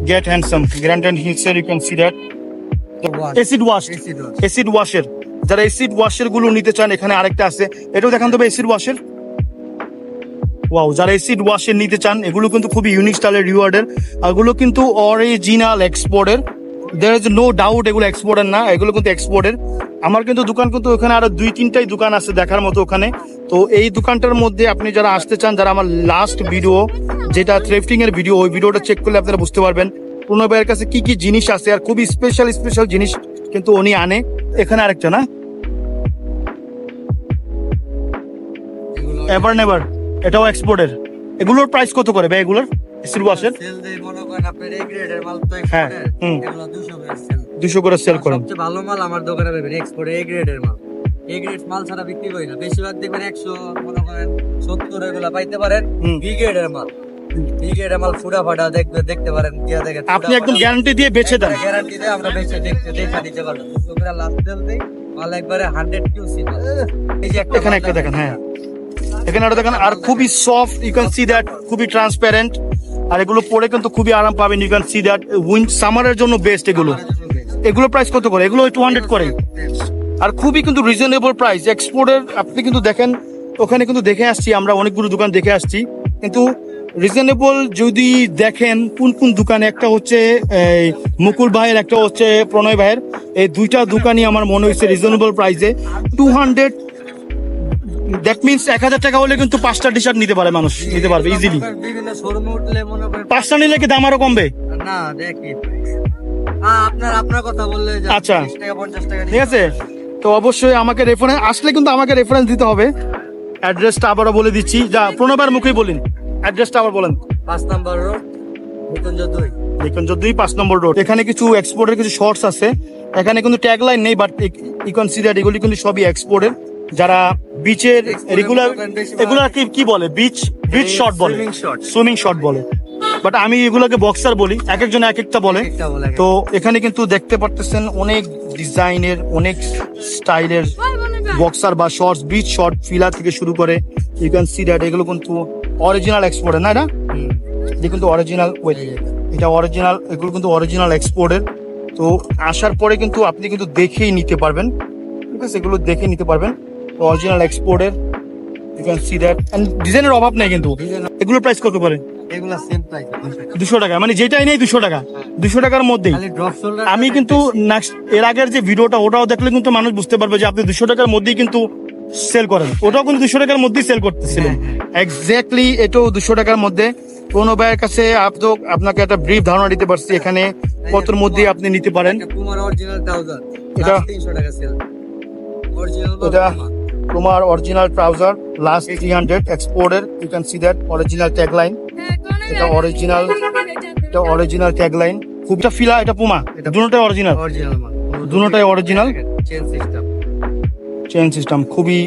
Get Handsome, Grand and Hills এর you can see that acid washer, যারা acid washer গুলো নিতে চান এখানে আরেকটা আছে, এটাও দেখান তবে acid washer। ওয়াও, যারা acid washer নিতে চান এগুলো কিন্তু খুবই ইউনিক স্টাইলের রিওয়ার্ডের, এগুলো কিন্তু অরিজিনাল এক্সপোর্টের। there is no doubt এগুলো এক্সপোর্টের না, এগুলো কিন্তু এক্সপোর্টের। আমার কিন্তু দোকান কিন্তু ওখানে আরো 2-3টাই দোকান আছে দেখার মতো ওখানে। তো এই দোকানটার মধ্যে আপনি যারা আসতে চান, যারা আমার লাস্ট ভিডিও যেটা থ্রিফটিং এর ভিডিও, ওই ভিডিওটা চেক করলে আপনারা বুঝতে পারবেন প্রণব ভাইয়ের কাছে কি কি জিনিস আছে, আর খুবই স্পেশাল জিনিস কিন্তু উনি আনে। এখানে আরেকটা না, এভার নেভার, এটাও এক্সপোর্টের। এগুলোর প্রাইস কত করে ভাই এগুলোর এসিড ওয়াশের? হ্যাঁ, 200 করে সেল করেন। সবচেয়ে ভালো মাল আমার দোকানে পাবেন এক্সপোর্ট এ গ্রেডের মাল। এ গ্রেড মাল ছাড়া বিক্রি করি না, বেশিরভাগ দেখবেন 100 মনে করেন 70 এগুলা পাইতে পারেন। বি গ্রেডের মাল, বি গ্রেডের মাল ফুটা ফাটা দেখতে পারেন, দিয়া দেখেন আপনি একদম গ্যারান্টি দিয়ে বেচে দেন। গ্যারান্টি দিয়ে আমরা বেচে দেখা দিতে পারবো। তোমরা লাস্ট সেল দেই মাল একবারে 100 কিউসি মাল। এই যে এখানে একটা দেখেন, হ্যাঁ এখানে একটা দেখেন, আর খুবই soft, you can see that, খুবই ট্রান্সপারেন্ট। আর এগুলো পরে কিন্তু খুবই আরাম পাবেন, ইউ ক্যান সি দ্যাট। সামারের জন্য বেস্ট এগুলো। এগুলো প্রাইস কত করে? এগুলো 200 করে, আর খুবই কিন্তু রিজনেবল প্রাইস। এক্সপোর্টের আপনি কিন্তু দেখেন, ওখানে কিন্তু দেখে আসছি আমরা, অনেকগুলো দোকান দেখে আসছি, কিন্তু রিজনেবল যদি দেখেন কোন কোন দোকানে, একটা হচ্ছে মুকুল ভাইয়ের, একটা হচ্ছে প্রণয় ভাইয়ের, এই দুইটা দোকানই আমার মনে হয়েছে রিজনেবল প্রাইসে। 200, দ্যাট মিনস 1000 টাকা হলে কিন্তু 5টা টি শার্ট নিতে পারে, মানুষ নিতে পারবে ইজিলি। বিভিন্ন শোরুমে উঠলে মনে করেন 5টা নিলে কি দাম আরো কমবে? না দেখি আপনার কথা বললে আচ্ছা 30 টাকা 50 টাকা ঠিক আছে। তো অবশ্যই আমাকে রেফারেন্স আসলে কিন্তু আমাকে রেফারেন্স দিতে হবে। অ্যাড্রেসটা আবারও বলে দিচ্ছি, যা প্রণবের মুখেই বলেন, অ্যাড্রেসটা আবার বলেন। 5 number road Nikunja 2 5 number road. এখানে কিছু এক্সপোর্টের কিছু শর্টস আছে, এখানে কিন্তু ট্যাগ লাইন নেই, but you can see that এগুলি কিন্তু সবই এক্সপোর্টের। যারা বিচের রেগুলার, এগুলা কি বলে, বিচ শর্ট বলে, সুইমিং শর্ট বলে, বাট আমি এগুলোকে বক্সার বলি, এক একজন এক একটা বলে। তো এখানে কিন্তু দেখতে পারতেছেন অনেক ডিজাইনের, অনেক স্টাইলের বক্সার বা শর্টস, বিচ শর্ট, ফিলা থেকে শুরু করে, ইউ ক্যান সি দ্যাট এগুলো কিন্তু অরিজিনাল এক্সপোর্টের না, এটা কিন্তু অরিজিনাল, এটা অরিজিনাল, এগুলো কিন্তু অরিজিনাল এক্সপোর্টের। তো আসার পরে কিন্তু আপনি কিন্তু দেখেই নিতে পারবেন, ঠিক আছে, এগুলো দেখে নিতে পারবেন, অরিজিনাল এক্সপোর্টের। You can see that, and ডিজাইনের অভাব নেই কিন্তু। এগুলোর প্রাইস কত করে? এগুলা সেম প্রাইস 200 টাকা, মানে যেটাই নেই 200 টাকা, 200 টাকার মধ্যেই। খালি ড্রপ শোল্ডার। আমি কিন্তু নেক্সট এর আগের যে ভিডিওটা, ওটাও দেখলে কিন্তু মানুষ বুঝতে পারবে যে আপনি 200 টাকার মধ্যেই কিন্তু সেল করেন, ওটাও কিন্তু 200 টাকার মধ্যেই সেল করতেছিলেন। এক্স্যাক্টলি এটাও 200 টাকার মধ্যে। প্রণব ভাইয়ের কাছে আপনাকে একটা ব্রিফ ধারণা দিতে পারছি এখানে কতর মধ্যে আপনি নিতে পারেন। পুমার অরিজিনাল ট্রাউজার এটা 300 টাকা সেল। অরিজিনাল এটা পুমার অরিজিনাল ট্রাউজার লাস্ট 300 এক্সপোর্টের। You can see that original tagline, এটা অরিজিনাল ট্যাগলাইন। খুবটা ফিলা, এটা পুমা, এটা দুটোটাই অরিজিনাল, মাল, দুটোটাই অরিজিনাল। চেন সিস্টেম খুবই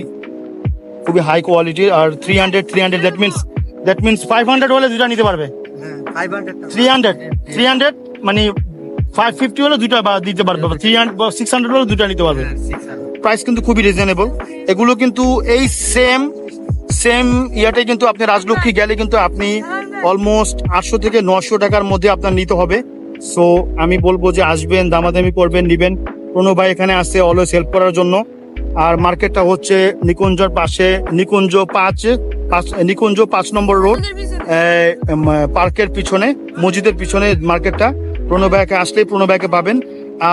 হাই কোয়ালিটির। আর 300 দ্যাট মিনস 500 হলে দুটা নিতে পারবে। 300 মানে 550 হলে দুইটা দিতে পারবে, 300 বা 600 হলে দুইটা নিতে পারবে। প্রাইস কিন্তু খুবই রিজনেবল। এগুলো কিন্তু এই সেম ইয়াতে কিন্তু আপনি রাজলক্ষ্মী গেলে কিন্তু আপনি অলমোস্ট 800 থেকে 900 টাকার মধ্যে আপনার নিতে হবে। সো আমি বলবো যে আসবেন, দামাদামি করবেন, নিবেন। প্রণব ভাই এখানে আসে অলওয়েজ হেল্প করার জন্য। আর মার্কেটটা হচ্ছে নিকুঞ্জর পাশে, নিকুঞ্জ 5 নম্বর রোড, পার্কের পিছনে, মসজিদের পিছনে মার্কেটটা। প্রণব ভাইকে আসলেই প্রণব ভাইকে পাবেন।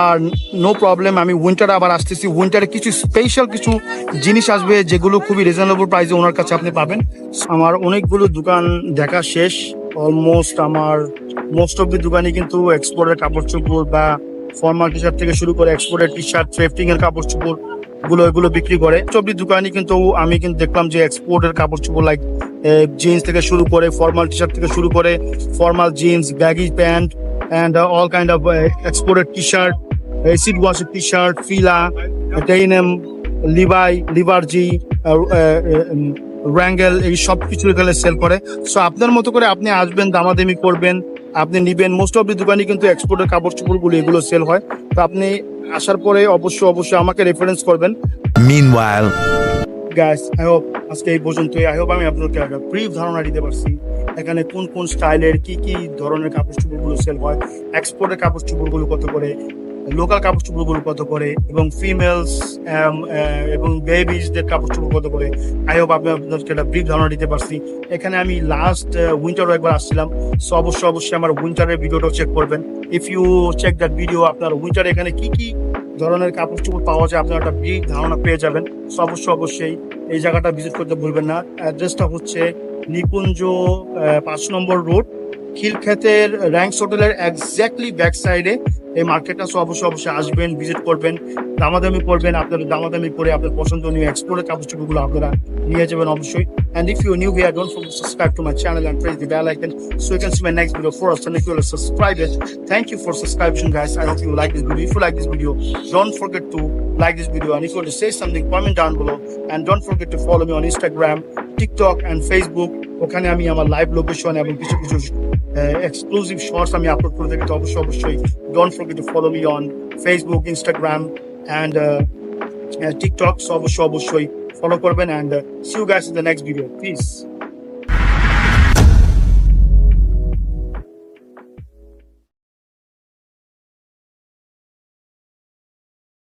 আর নো প্রবলেম, আমি উইন্টারে আবার আসতেছি। উইন্টারে কিছু স্পেশাল কিছু জিনিস আসবে যেগুলো খুবই রিজনেবল প্রাইসে ওনার কাছে আপনি পাবেন। আমার অনেকগুলো দোকান দেখা শেষ অলমোস্ট। আমার মোস্ট অফ দি দোকানই কিন্তু এক্সপোর্টের কাপড় চোপড় বা ফর্মাল টি শার্ট থেকে শুরু করে এক্সপোর্টের টি শার্ট, থ্রেফটিং এর কাপড় চোপড় এগুলো বিক্রি করে। সবই দোকানই কিন্তু আমি কিন্তু দেখলাম যে এক্সপোর্টের কাপড় চোপড় লাইক জিন্স থেকে শুরু করে, ফর্মাল টি শার্ট থেকে শুরু করে, formal jeans, baggy pant and all kind of exported t-shirt, acid wash t-shirt, Fila, Denim, Levi, Livarji, Wrangel, এই সব কিছু এখানে সেল করে। সো আপনার মতো করে আপনি আসবেন, দামাদামি করবেন, আপনি নিবেন। মোস্ট অফ দি দোকানই কিন্তু এক্সপোর্টের কাপড় চোপড়গুলো এগুলো সেল হয়। তো আপনি আসার পরে অবশ্যই আমাকে রেফারেন্স করবেন। Meanwhile, গাইস, আই হোপ আজকে এই পর্যন্তই। আই হোপ আমি আপনাদেরকে একটা ব্রিফ ধারণা দিতে পারছি এখানে কোন স্টাইলের কি ধরনের কাপড় চোপড়গুলো সেল হয়, এক্সপোর্টের কাপড় চোপড়গুলো কত করে, লোকাল কাপড় চোপড়গুলো কত করে, এবং ফিমেলস এবং বেবিজদের কাপড় চোপড় কত করে। আই হোপ আমি আপনাদেরকে একটা ব্রিফ ধারণা দিতে পারছি। এখানে আমি লাস্ট উইন্টারও একবার আসছিলাম। সো অবশ্যই আমার উইন্টারের ভিডিওটাও চেক করবেন। If you check that video, আপনার উইন্টারে এখানে কি ধরনের কাপড় চোপড় পাওয়া যায় আপনার একটা ব্রিফ ধারণা পেয়ে যাবেন। সো অবশ্যই এই জায়গাটা ভিজিট করতে ভুলবেন না। অ্যাড্রেসটা হচ্ছে নিকুঞ্জ 5 নম্বর রোড, খিলক্ষেতের র্যাঙ্কস হোটেলের এক্স্যাক্টলি ব্যাক সাইডে এই মার্কেটটা। সো অবশ্যই আসবেন, ভিজিট করবেন, দামাদামি করবেন। আপনারা দামাদামি করে আপনার পছন্দনীয় এক্সপোর্টের কাপড় চোপড়গুলো আপনারা নিয়ে যাবেন অবশ্যই। And if you're new here, don't forget to subscribe to my channel and press the bell icon so you can see my next video first. And if you will subscribe it, thank you for subscribing, guys. I hope you like this video. If you like this video, don't forget to like this video. And if you want to say something, comment down below. And don't forget to follow me on Instagram, TikTok and Facebook. ওখানে আমি আমার live location এবং কিছু exclusive shorts আমি upload করে থাকি। তো অবশ্যই don't forget to follow me on Facebook, Instagram and TikTok. So অবশ্যই follow করবেন, and see you guys in the next video. Peace.